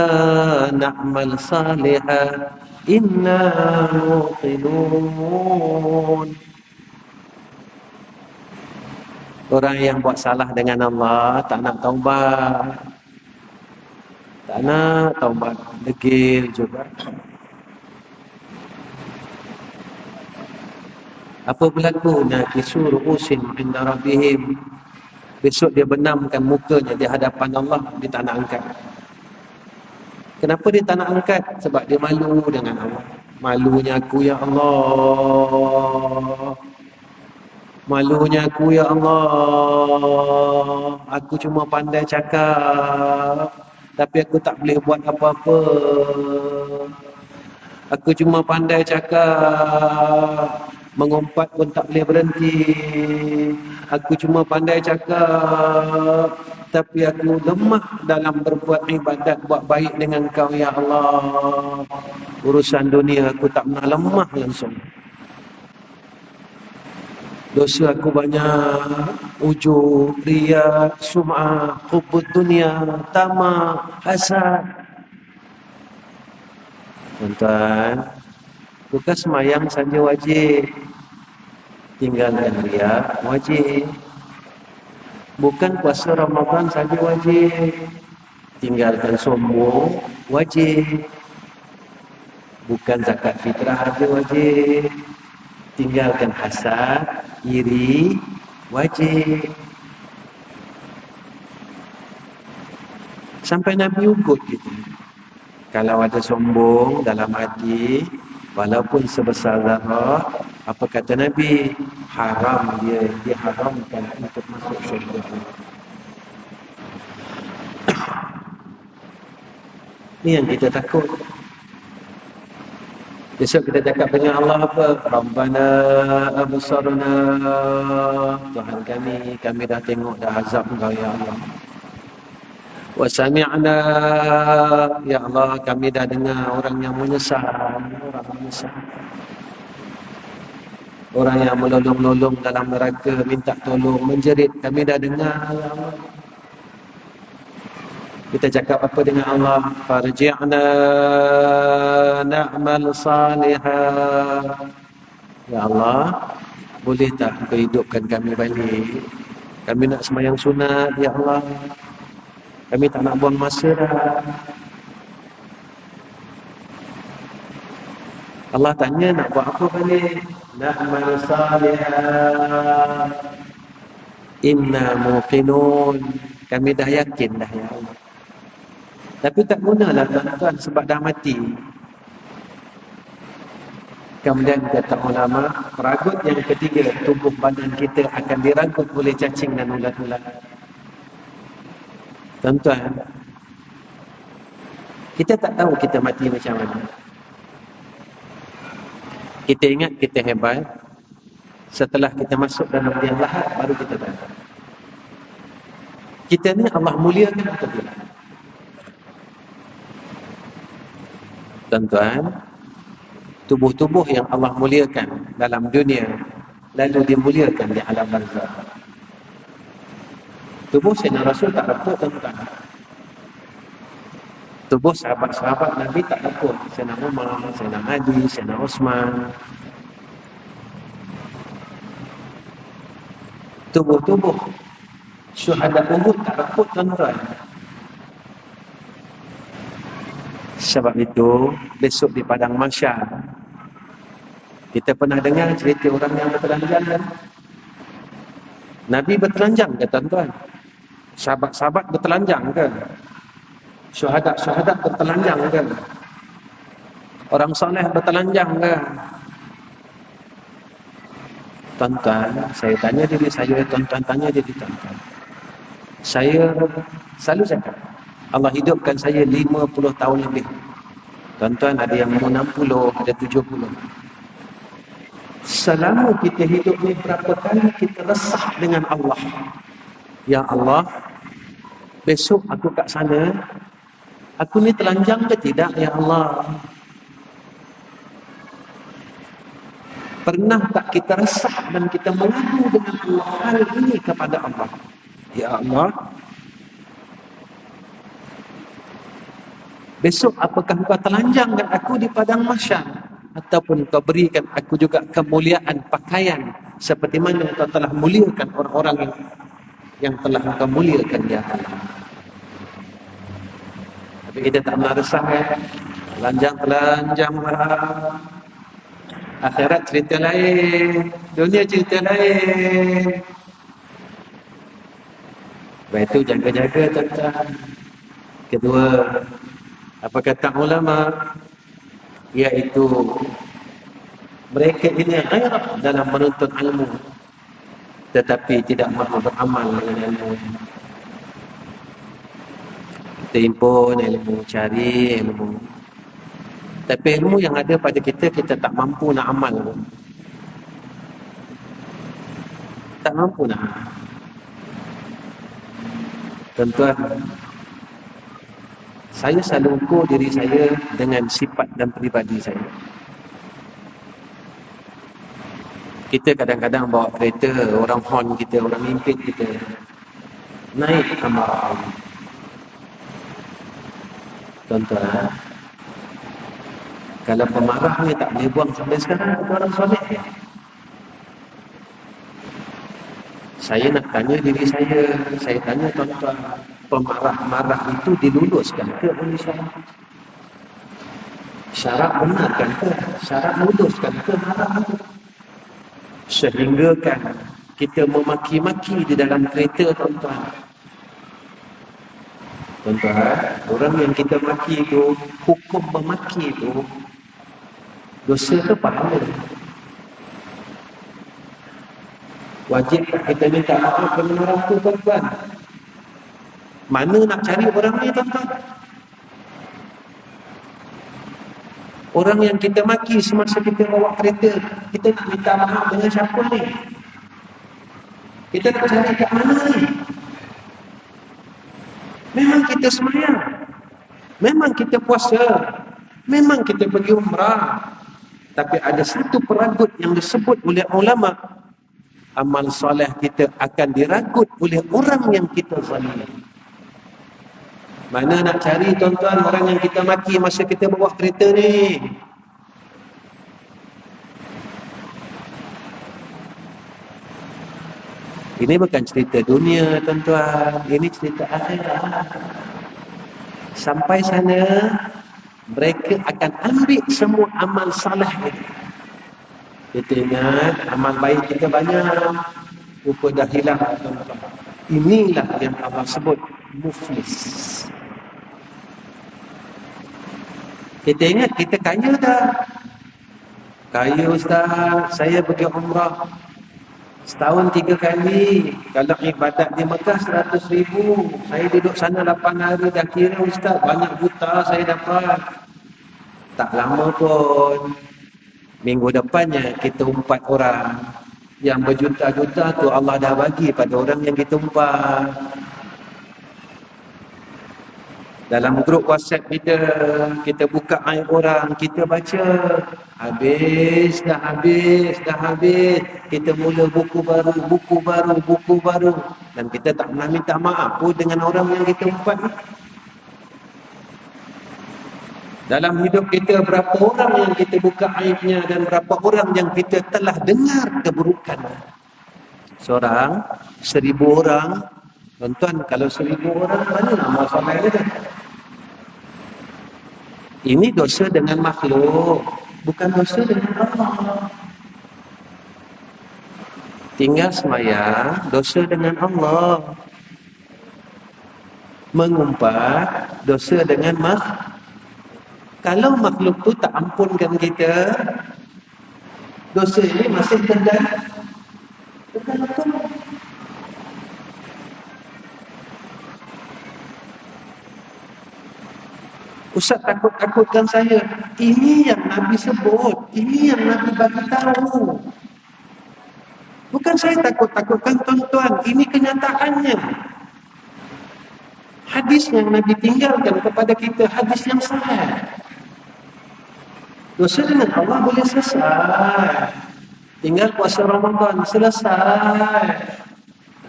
na'mal salihan inna muqinun. Orang yang buat salah dengan Allah tak nak taubat, tak nak taubat, degil juga. Apa berlaku? Nakisu ru'usin inda rabbihim. Besok dia benamkan mukanya di hadapan Allah, dia tak nak angkat. Kenapa dia tak nak angkat? Sebab dia malu dengan Allah. Malunya aku ya Allah, malunya aku ya Allah. Aku cuma pandai cakap, tapi aku tak boleh buat apa-apa. Aku cuma pandai cakap, mengumpat pun tak boleh berhenti. Aku cuma pandai cakap, tapi aku lemah dalam berbuat ibadat, buat baik dengan kau ya Allah. Urusan dunia aku tak pernah lemah langsung. Dosa aku banyak, ujub, riya, sum'ah, hubbud dunia, tamak, hasad. Tuan-tuan, bukan semayang saja wajib, tinggalkan riya wajib. Bukan puasa Ramadan saja wajib, tinggalkan sombong wajib. Bukan zakat fitrah saja wajib, tinggalkan hasad, iri wajib. Sampai Nabi ugut kita. Kalau ada sombong dalam hati, walaupun sebesar zarah, apa kata Nabi? Haram dia, diharamkan untuk masuk syurga. Ini yang kita takut. Besok kita cakap dengan Allah apa? Rabbana absarna. Tuhan kami dah tengok dah azab Engkau ya Allah. Wa sami'na, ya Allah, kami dah dengar orang yang menyesal, orang yang melolong-lolong dalam neraka, minta tolong, menjerit, kami dah dengar ya Allah. Kita cakap apa dengan Allah? Farji'na na'mal salihan. Ya Allah, boleh tak Engkau hidupkan kami balik? Kami nak sembahyang sunat ya Allah. Kami tak nak buang masa dah. Allah tanya nak buat apa balik? Na'mal salihan inna muqinun. Kami dah yakin dah ya Allah. Tapi tak gunalah tuan-tuan sebab dah mati. Kemudian kata ulama, ragut yang ketiga, tubuh badan kita akan diragut oleh cacing dan ulat-ulat. Tuan-tuan, kita tak tahu kita mati macam mana. Kita ingat kita hebat, setelah kita masuk dalam liang lahat, baru kita tahu. Kita ni Allah muliakan atau tidak? Tuan-tuan, tubuh-tubuh yang Allah muliakan dalam dunia, lalu dimuliakan di alam barzakh. Tubuh Sayyidina Rasul tak reput, tuan-tuan. Tubuh sahabat-sahabat Nabi tak reput. Sayyidina Umar, Sayyidina Ali, Sayyidina Osman. Tubuh-tubuh syuhada Uhud tak reput, tuan-tuan. Sebab itu, besok di padang mahsyar, Kita pernah dengar cerita orang yang bertelanjang kan? Nabi bertelanjang ke tuan-tuan? Sahabat-sahabat bertelanjang kan? Syuhada bertelanjang kan? Orang soleh bertelanjang kan? Tuan-tuan, saya tanya diri saya, tuan-tuan tanya diri tuan-tuan. Saya selalu cakap, Allah hidupkan saya 50 tahun lebih. Tuan-tuan, ada yang umur 60, ada 70. Selama kita hidup ni, berapa kali kita resah dengan Allah? Ya Allah, besok aku kat sana, aku ni telanjang ke tidak ya Allah? Pernah tak kita resah dan kita mengadu dengan Allah hal ini kepada Allah? Ya Allah, besok apakah kau telanjangkan aku di padang mahsyar? Ataupun kau berikan aku juga kemuliaan pakaian seperti mana kau telah muliakan orang-orang yang telah kau muliakan ya Allah. Tapi kita tak pernah resah kan? Telanjang lah. Akhirat cerita lain, dunia cerita lain. Sebab itu jaga-jaga tuan-tuan. Kedua, apa kata ulama? Iaitu mereka ini ghairah dalam menuntut ilmu, tetapi tidak mahu beramal dengan ilmu. Kita himpun ilmu, cari ilmu, tapi ilmu yang ada pada kita, kita tak mampu nak amal. Tak mampu nak amal. Tuan-tuan, saya selalu ukur diri saya dengan sifat dan peribadi saya. Kita kadang-kadang bawa kereta, orang horn kita, orang mimpin kita, naik amarah. Tuan-tuan, kalau pemarah ni tak boleh buang sampai sekarang, itu orang soleh. Saya nak tanya diri saya tanya tuan-tuan, pemarah-marah itu diluluskan ke oleh syarak? Syarak benarkan ke? Syarak luluskan ke marah itu? Sehingga kan kita memaki-maki di dalam kereta tuan-tuan. Tuan-tuan, orang yang kita maki itu, hukum memaki itu, dosa ke pahala? Wajib kita minta maaf kepada orang tu tuan-tuan. Mana nak cari orang ni tuan-tuan? Orang yang kita maki semasa kita bawa kereta, kita nak minta maaf dengan siapa ni? Kita nak cari kat mana ni? Memang kita sembahyang, memang kita puasa, memang kita pergi umrah, tapi ada satu peragut yang disebut oleh ulama, amal soleh kita akan diragut oleh orang yang kita zalimi. Mana nak cari tuan-tuan orang yang kita maki masa kita bawa kereta ni? Ini bukan cerita dunia tuan-tuan, ini cerita akhirat. Sampai sana, mereka akan ambil semua amal salah kita. Kita ingat amal baik kita banyak, rupa dah hilang tuan-tuan. Inilah yang Allah sebut muflis. Kita ingat kita kaya dah. Kaya ustaz, saya pergi umrah setahun 3 kali. Kalau ibadat di Mekah 100,000, saya duduk sana 8 hari dah kira ustaz, banyak juta saya dapat. Tak lama pun, minggu depannya kita umpat orang yang berjuta-juta tu Allah dah bagi pada orang yang kita umpat. Dalam grup WhatsApp kita buka aib orang, kita baca. Habis. Kita mula buku baru. Dan kita tak pernah minta maaf pun dengan orang yang kita umpat. Dalam hidup kita, berapa orang yang kita buka aibnya dan berapa orang yang kita telah dengar keburukan. Seorang, 1000 orang. Tuan-tuan, kalau 1000 orang, mana nama sampai dia? Ini dosa dengan makhluk, bukan dosa dengan Allah. Tinggal sembahyang, dosa dengan Allah. Mengumpat, dosa dengan kalau makhluk tu tak ampunkan kita, dosa ini masih terjadi. Ustaz takut-takutkan saya. Ini yang Nabi sebut. Ini yang Nabi bagi tahu. Bukan saya takut-takutkan tuan-tuan. Ini kenyataannya. Hadis yang Nabi tinggalkan kepada kita, hadis yang sahih. Dosa dengan Allah boleh selesai. Tinggal puasa Ramadan, selesai.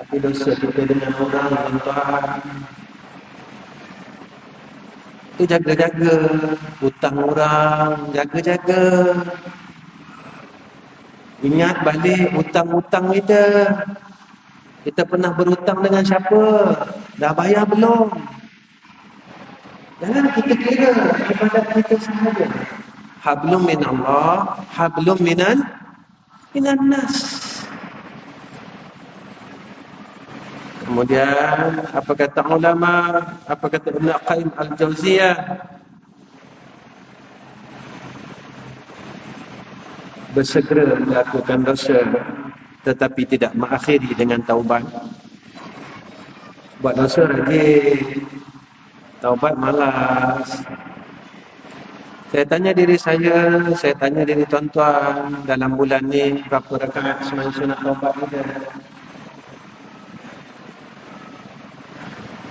Tapi dosa kita dengan orang, tuan-tuan, itu jaga-jaga. Hutang orang, jaga-jaga. Ingat balik hutang-hutang kita. Kita pernah berhutang dengan siapa? Dah bayar belum? Jangan kita kira ibadat kita sahaja. Hablum min Allah, hablum minan nas. Kemudian apa kata ulama, apa kata Ibn Qayyim Al-Jauziyah? Bersegera melakukan dosa tetapi tidak mengakhiri dengan taubat. Buat dosa rajin, taubat malas. Saya tanya diri saya tanya diri tuan-tuan, dalam bulan ni berapa rakaat sembahyang sunat taubat kita?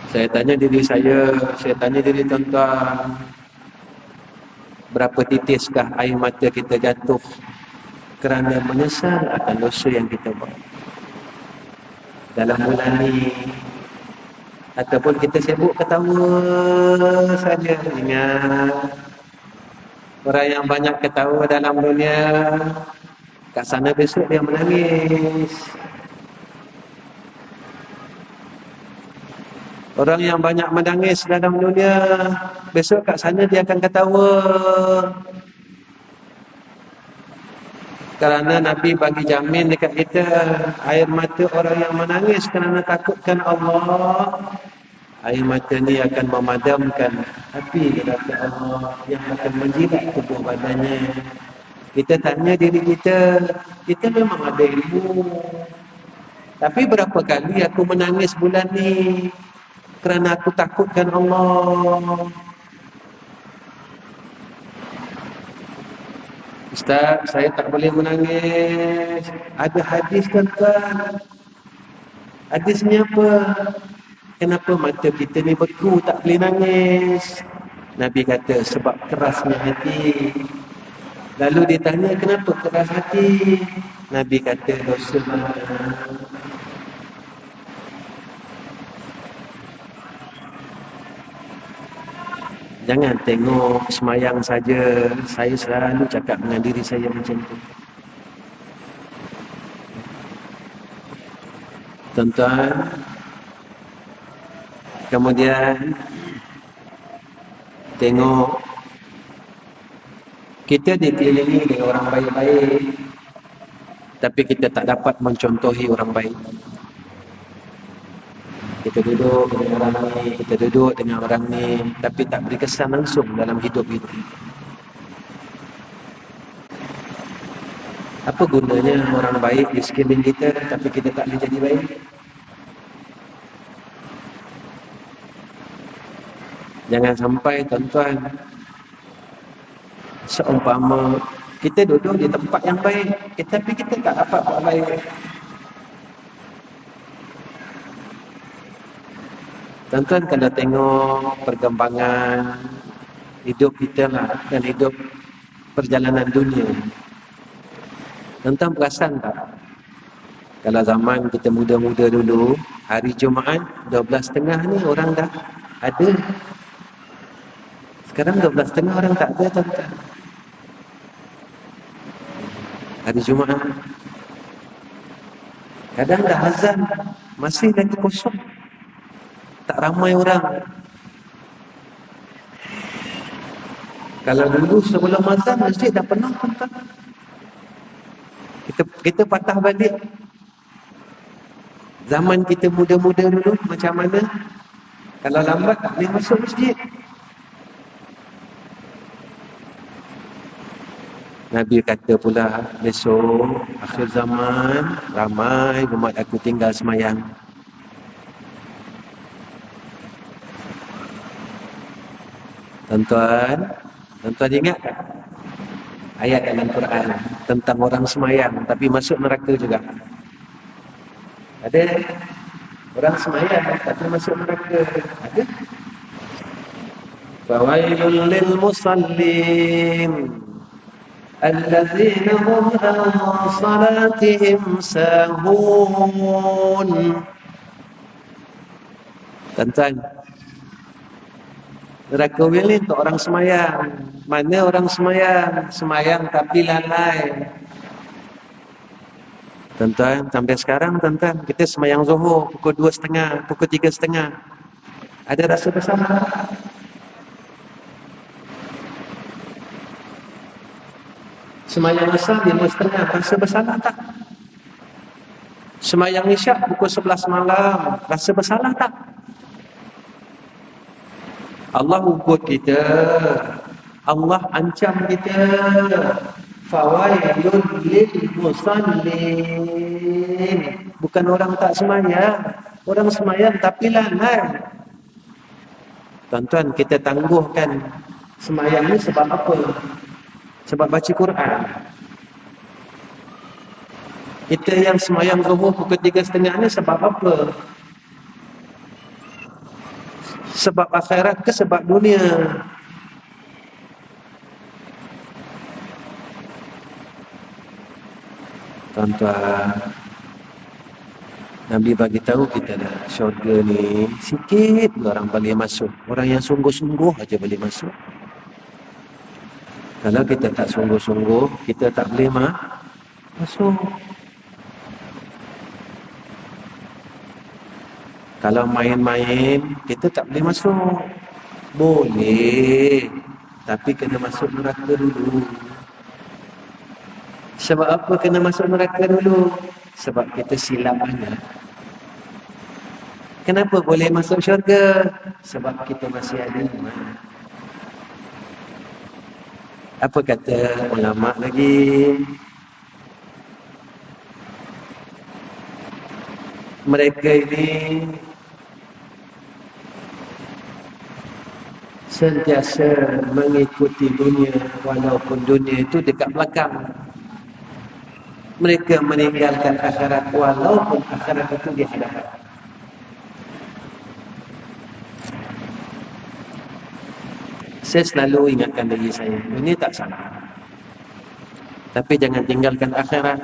Saya tanya diri saya tanya diri tuan-tuan, berapa titiskah air mata kita jatuh kerana menyesal akan dosa yang kita buat dalam bulan ni? Ataupun kita sibuk ketawa saja. Ingat, orang yang banyak ketawa dalam dunia, kat sana besok dia menangis. Orang yang banyak menangis dalam dunia, besok kat sana dia akan ketawa. Kerana Nabi bagi jamin dekat kita, air mata orang yang menangis kerana takutkan Allah, air mata ni akan memadamkan api neraka Allah yang akan menjilat tubuh badannya. Kita tanya diri kita, kita memang ada ilmu, tapi berapa kali aku menangis bulan ni kerana aku takutkan Allah? Ustaz, saya tak boleh menangis. Ada hadis kan? Hadisnya apa? Kenapa mata kita ni beku tak boleh nangis? Nabi kata sebab kerasnya hati. Lalu ditanya kenapa keras hati? Nabi kata dosa banyak. Jangan tengok semayang saja. Saya selalu cakap dengan diri saya macam tu. Tuan-tuan, kemudian tengok kita dikelilingi dengan orang baik-baik, tapi kita tak dapat mencontohi orang baik. Kita duduk dengan orang ni, kita duduk dengan orang ni, tapi tak beri kesan langsung dalam hidup kita. Apa gunanya orang baik di sekeliling kita, tapi kita tak boleh jadi baik? Jangan sampai tuan-tuan, seumpama kita duduk di tempat yang baik, tapi kita tak dapat buat baik. Tuan-tuan kalau tengok perkembangan hidup kita lah, dan hidup perjalanan dunia, tuan-tuan perasan tak? Kalau zaman kita muda-muda dulu, hari Jumaat 12.30 ni orang dah ada. Sekarang 12.30 orang tak ada, tuan-tuan. Hari Jumaat kadang dah azan, masih lagi kosong, tak ramai orang. Kalau dulu sebelum azan masjid dah penuh, tuan-tuan. Kita patah balik Zaman kita muda-muda dulu macam mana? Kalau lambat tak boleh masuk masjid. Nabi kata pula, besok akhir zaman ramai umat aku tinggal semayang. Tuan-tuan ingat tak ayat dalam Quran tentang orang semayang tapi masuk neraka juga? Ada orang semayang tapi masuk neraka. Ada. Fawailul lil musallin allazina hum an salatihim sahun. Tuan-tuan, neraka ni untuk orang semayang. Mana orang semayang? Semayang tapi lalai. Tuan-tuan, sampai sekarang tuan-tuan, kita semayang Zuhur pukul 2.30, pukul 3.30. Ada rasa bersalah? Semayang Asar 5.30, rasa bersalah tak? Semayang Isyak pukul 11 malam, rasa bersalah tak? Allah ukur kita, Allah ancam kita. Fawailul lil musallin. Bukan orang tak semayang, orang semayang tapi lalai. Tuan-tuan, kita tangguhkan semayang ni sebab apa? Sebab baca Quran. Kita yang semayang Zuhur pukul 3.30 ni sebab apa? Sebab akhirat ke sebab dunia? Tuan-tuan, Nabi bagi tahu kita dah, syurga ni sikit orang boleh masuk. Orang yang sungguh-sungguh aja boleh masuk. Kalau kita tak sungguh-sungguh, kita tak boleh masuk. Kalau main-main, kita tak boleh masuk. Boleh, tapi kena masuk neraka dulu. Sebab apa kena masuk neraka dulu? Sebab kita silap banyak. Kenapa boleh masuk syurga? Sebab kita masih ada iman. Apa kata ulama lagi? Mereka ini sentiasa mengikuti dunia walaupun dunia itu dekat belakang. Mereka meninggalkan akhirat walaupun akhirat itu di hadapan. Saya selalu ingatkan diri saya, ini tak salah. Tapi jangan tinggalkan akhirat.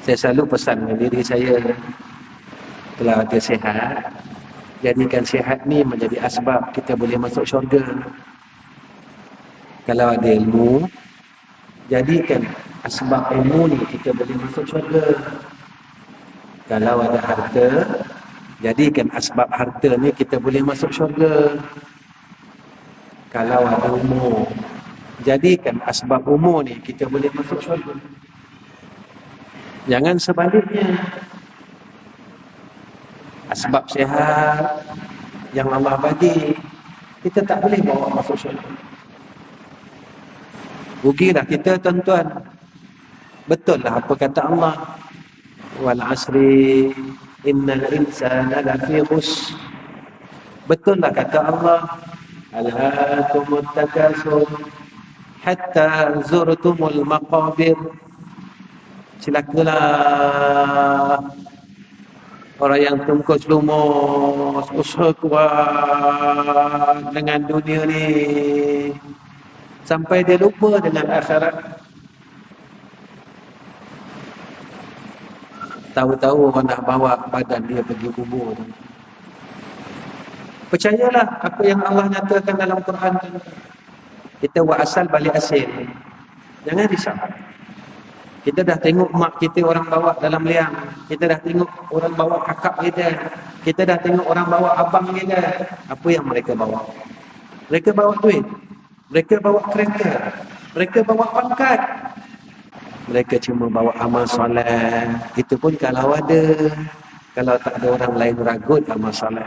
Saya selalu pesan dengan diri saya, kalau ada sihat, jadikan sihat ni menjadi asbab kita boleh masuk syurga. Kalau ada ilmu, jadikan asbab ilmu ni kita boleh masuk syurga. Kalau ada harta, jadikan asbab harta ni kita boleh masuk syurga. Kalau ada umur, jadikan asbab umur ni kita boleh masuk syurga. Jangan sebaliknya. Asbab sihat yang Allah bagi, kita tak boleh bawa masuk syurga. Rugilah kita tuan-tuan. Betul lah apa kata Allah. Wal asri innal insana lafi khusr. Betul lah kata Allah. Alhaakumut takasur hatta zurtumul maqabir. Celakalah orang yang tungkus lumus, usaha kuat dengan dunia ni sampai dia lupa dengan akhirat. Tahu-tahu orang nak bawa badan dia pergi kubur. Percayalah apa yang Allah nyatakan dalam Quran. Kita buat asal balik asil. Jangan risau. Kita dah tengok mak kita orang bawa dalam liang. Kita dah tengok orang bawa kakak kita. Kita dah tengok orang bawa abang kita. Apa yang mereka bawa? Mereka bawa duit. Mereka bawa kereta. Mereka bawa pangkat. Mereka cuma bawa amal soleh. Itu pun kalau ada. Kalau tak ada orang lain ragut amal soleh.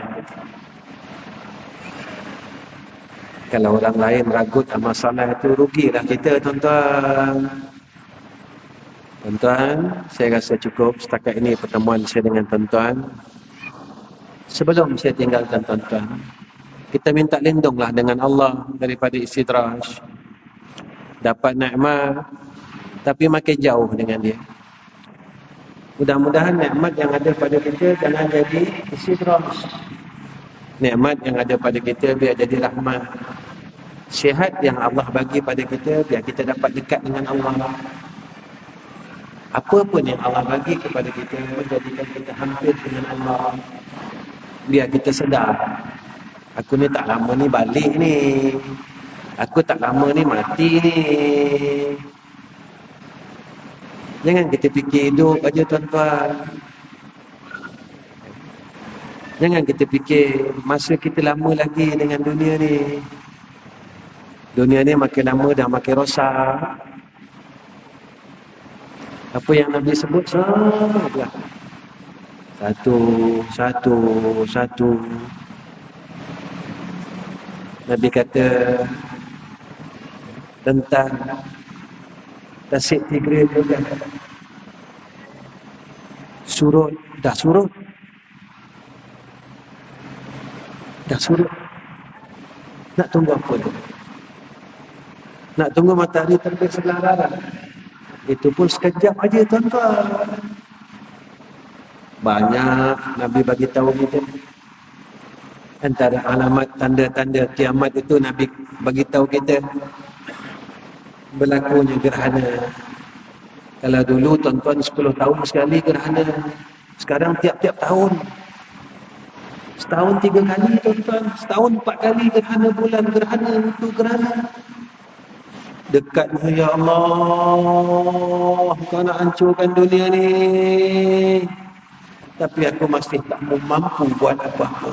Kalau orang lain ragut amal soleh itu, rugilah kita, tuan-tuan. Tuan-tuan, saya rasa cukup setakat ini pertemuan saya dengan tuan-tuan. Sebelum saya tinggalkan tuan-tuan, kita minta lindunglah dengan Allah daripada istidraj. Dapat nikmat, tapi makin jauh dengan dia. Mudah-mudahan nikmat yang ada pada kita jangan jadi istidraj. Nikmat yang ada pada kita biar jadi rahmat. Sihat yang Allah bagi pada kita biar kita dapat dekat dengan Allah. Apa pun yang Allah bagi kepada kita menjadikan kita hampir dengan Allah. Biar kita sedar, aku ni tak lama ni balik ni. Aku tak lama ni mati ni. Jangan kita fikir hidup aja, tuan-tuan. Jangan kita fikir masa kita lama lagi dengan dunia ni. Dunia ni makin lama dah makin rosak. Apa yang Nabi sebut sahaja. Satu. Nabi kata tentang tasik Tigris juga. Surut. Dah surut. Nak tunggu apa tu? Nak tunggu matahari terbit sebelah barat. Itu pun sekejap aja, tuan-tuan. Banyak Nabi bagi tahu kita. Antara alamat tanda-tanda kiamat itu Nabi bagi tahu kita berlakunya gerhana. Kalau dulu tuan-tuan 10 tahun sekali gerhana. Sekarang tiap-tiap tahun. Setahun 3 kali, tuan-tuan. Setahun 4 kali gerhana bulan, gerhana itu, gerhana. Dekat, ya Allah, kau nak hancurkan dunia ni. Tapi aku masih tak mampu buat apa-apa.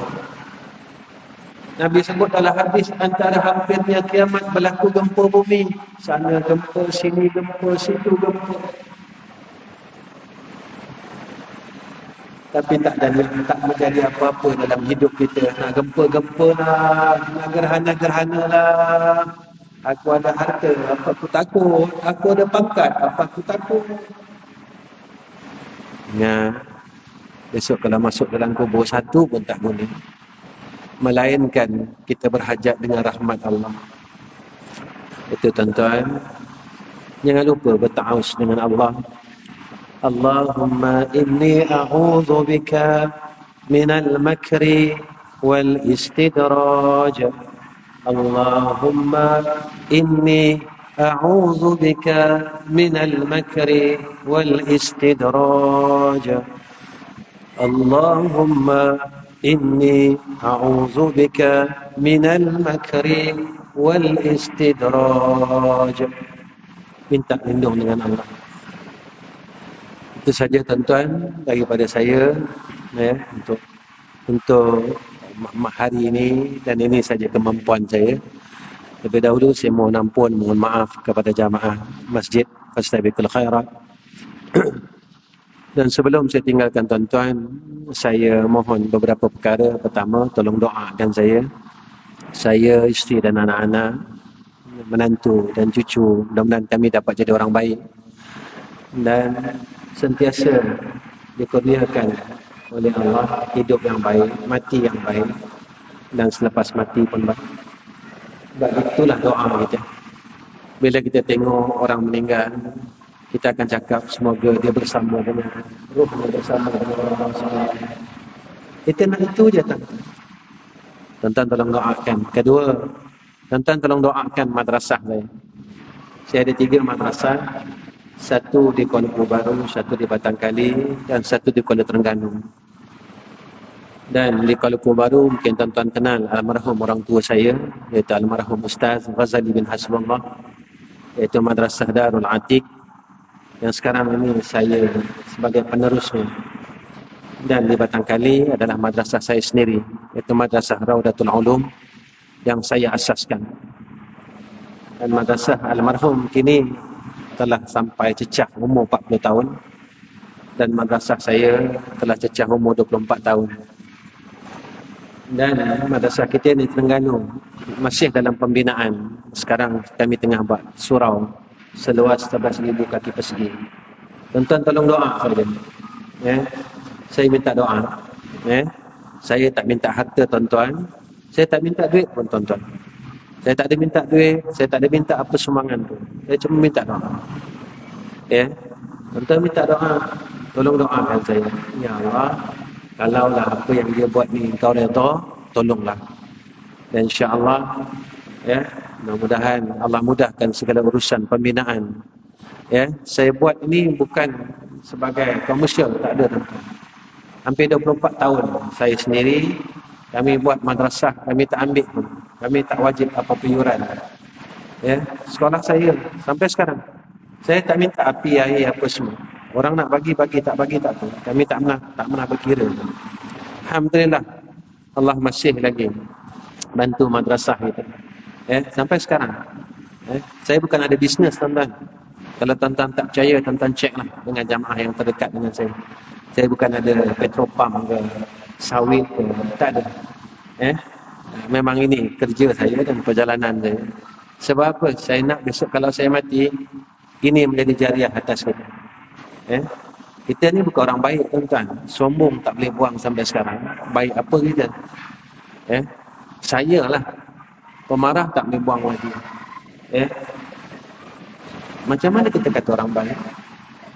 Nabi sebut dalam hadis, antara hampirnya kiamat berlaku gempa bumi. Sana gempa, sini gempa, situ gempa. Tapi tak menjadi apa-apa dalam hidup kita. Nak gempa-gempa lah, nak gerhana-gerhana lah. Aku ada harta, apa aku takut? Aku ada pangkat, apa aku takut? Ingat, besok kalau masuk dalam kubur satu pun tak boleh. Melainkan kita berhajat dengan rahmat Allah. Itu, tuan-tuan. Jangan lupa berta'awuz dengan Allah. Allahumma inni a'udhu bika minal makri wal istidraj. Allahumma inni a'udhu bika minal makri wal istidraj. Allahumma inni a'udhu bika minal makri wal istidraj. Minta lindung dengan Allah. Itu saja, tuan-tuan, daripada saya ya, untuk hari ini, dan ini saja kemampuan saya. Lebih dahulu saya mohon maaf kepada jamaah Masjid Fastabiqul Khairat. Dan sebelum saya tinggalkan tuan-tuan, saya mohon beberapa perkara. Pertama, tolong doakan saya, isteri dan anak-anak, menantu dan cucu. Mudah-mudahan kami dapat jadi orang baik dan sentiasa dikurniakan oleh Allah hidup yang baik, mati yang baik, dan selepas mati pun baik. Sebab itulah doa kita. Bila kita tengok orang meninggal, kita akan cakap semoga dia bersama dengan ruhnya, bersama dengan orang-orang soleh. Kita nak itu je, tuan-tuan. Tuan-tuan tolong doakan. Kedua, tuan-tuan tolong doakan madrasah saya. Saya ada 3 madrasah. Satu di Kuala Lumpur Baru, satu di Batangkali, dan satu di Kuala Terengganu. Dan di Kuala Lumpur Baru, mungkin tuan-tuan kenal almarhum orang tua saya, iaitu almarhum Ustaz Ghazali bin Hasbullah, iaitu Madrasah Darul Atiq, yang sekarang ini saya sebagai penerusnya. Dan di Batangkali adalah madrasah saya sendiri, iaitu Madrasah Raudatul Ulum, yang saya asaskan. Dan madrasah almarhum kini telah sampai cecah umur 40 tahun dan madrasah saya telah cecah umur 24 tahun. Dan madrasah kita di Terengganu masih dalam pembinaan. Sekarang kami tengah buat surau seluas 11,000 kaki persegi. Tuan-tuan tolong doa saja. Saya minta doa. Saya tak minta harta tuan-tuan. Saya tak minta duit pun tuan-tuan. Saya tak ada minta duit, saya tak ada minta apa sumbangan tu. Saya cuma minta doa. Tuan-tuan minta doa. Tolong doakan saya. Ya Allah, kalaulah apa yang dia buat ni Engkau redha, tolonglah. Dan insya-Allah mudah-mudahan Allah mudahkan segala urusan pembinaan. Saya buat ini bukan sebagai komersial, tak ada tuan-tuan. Hampir 24 tahun saya sendiri, kami buat madrasah, kami tak ambil pun. Kami tak wajib apa-apa yuran. Sekolah saya sampai sekarang. Saya tak minta api, air, apa semua. Orang nak bagi, tak bagi, tak apa. Kami tak pernah berkira. Alhamdulillah, Allah masih lagi bantu madrasah kita. Sampai sekarang. Saya bukan ada bisnes, tuan-tuan. Kalau tuan-tuan tak percaya, tuan-tuan cek lah dengan jamaah yang terdekat dengan saya. Saya bukan ada petropam ke, sawit ke, tak ada. Memang ini kerja saya dan perjalanan saya. Sebab apa? Saya nak besok kalau saya mati, ini menjadi jariah atas kita. Kita ni bukan orang baik, tuan-tuan. Sombong tak boleh buang sampai sekarang. Baik apa kita? Saya lah pemarah tak boleh buang lagi. Macam mana kita kata orang baik?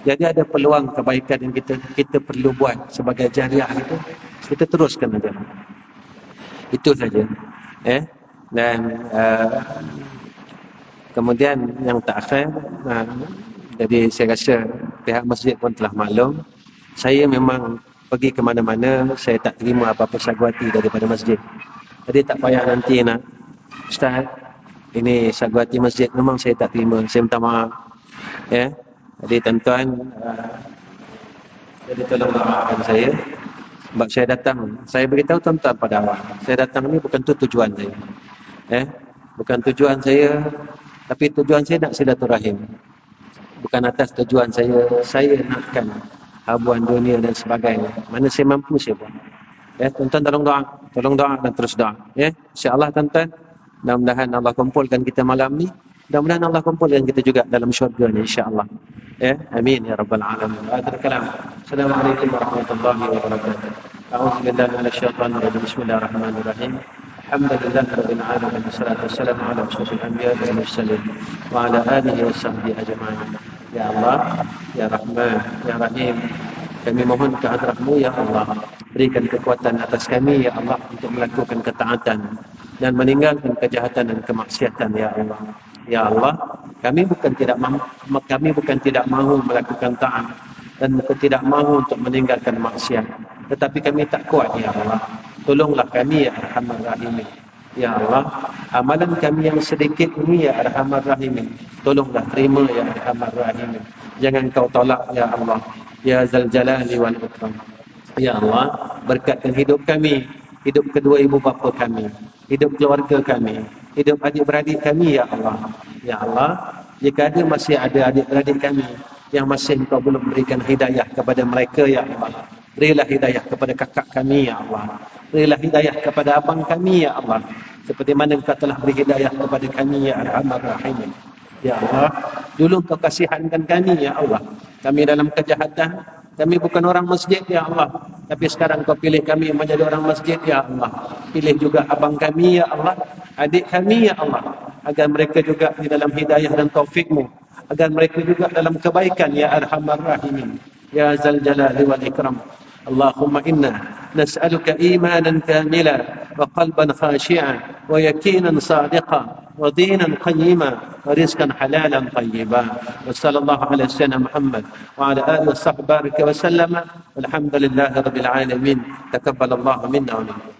Jadi ada peluang kebaikan yang kita perlu buat sebagai jariah itu, kita teruskan aja. Itu saja. Dan kemudian yang terakhir, jadi saya rasa pihak masjid pun telah maklum. Saya memang pergi ke mana-mana, saya tak terima apa-apa sagwati daripada masjid. Jadi tak payah nanti nak, Ustaz, ini sagwati masjid, memang saya tak terima, saya minta maaf. Jadi tuan-tuan, jadi tolong doakan saya. Sebab saya datang, saya beritahu tuan-tuan pada awal, saya datang ni bukan tu tujuan saya. Bukan tujuan saya, tapi tujuan saya nak silaturahim. Bukan atas tujuan saya nakkan habuan dunia dan sebagainya. Mana saya mampu saya buat. Tuan-tuan tolong doa dan terus doa. InsyaAllah tuan-tuan, mudah-mudahan Allah kumpulkan kita malam ni. Mudah-mudahan Allah kumpulkan kita juga dalam syurga ni insya-Allah. Amin ya rabbal alamin. Akhir kalam. Assalamualaikum warahmatullahi wabarakatuh. A'udzu billahi minasyaitonir rajim. Bismillahirrahmanirrahim. Alhamdulillahirabbil alamin. Wassalatu wassalamu ala asyrofil anbiya'i wal mursalin wa ala alihi washabbihi ajma'in. Ya Allah, ya Rahman, ya Rahim, kami mohon kehadrat-Mu ya Allah. Berikan kekuatan atas kami ya Allah untuk melakukan ketaatan dan meninggalkan kejahatan dan kemaksiatan ya Allah. Ya Allah, kami bukan tidak mahu melakukan taat dan tidak mahu untuk meninggalkan maksiat, tetapi kami tak kuat ya Allah. Tolonglah kami ya Arhamar Rahimin. Ya Allah, amalan kami yang sedikit ini ya Arhamar Rahimin, tolonglah terima ya Arhamar Rahimin. Jangan kau tolak ya Allah, ya Zal Jalali wal Ikram. Ya Allah, berkatkan hidup kami, hidup kedua ibu bapa kami, hidup keluarga kami, hidup adik-beradik kami ya Allah. Ya Allah, jika masih ada adik-beradik kami yang masih Engkau belum berikan hidayah kepada mereka ya Allah, berilah hidayah kepada kakak kami ya Allah, berilah hidayah kepada abang kami ya Allah, seperti mana Engkau telah beri hidayah kepada kami ya Arhamar Rahimin. Ya Allah, dulu Engkau kasihankan kami ya Allah, kami dalam kejahatan, kami bukan orang masjid ya Allah, tapi sekarang Kau pilih kami menjadi orang masjid ya Allah. Pilih juga abang kami ya Allah, adik kami ya Allah, agar mereka juga di dalam hidayah dan taufik-Mu, agar mereka juga dalam kebaikan ya Arhamar Rahimin, ya Zal Jalali wal Ikram. Allahumma inna nas'aluka imanan kamila wa qalban khashi'an wa yaqinan sadiqan wa dinan qayyima wa rizqan halalan tayyiban. Wa sallallahu ala sayyidina Muhammad wa ala alihi wa sahbihi wa sallama. Walhamdulillahi rabbil alamin. Taqabbalallahu minna wa minkum.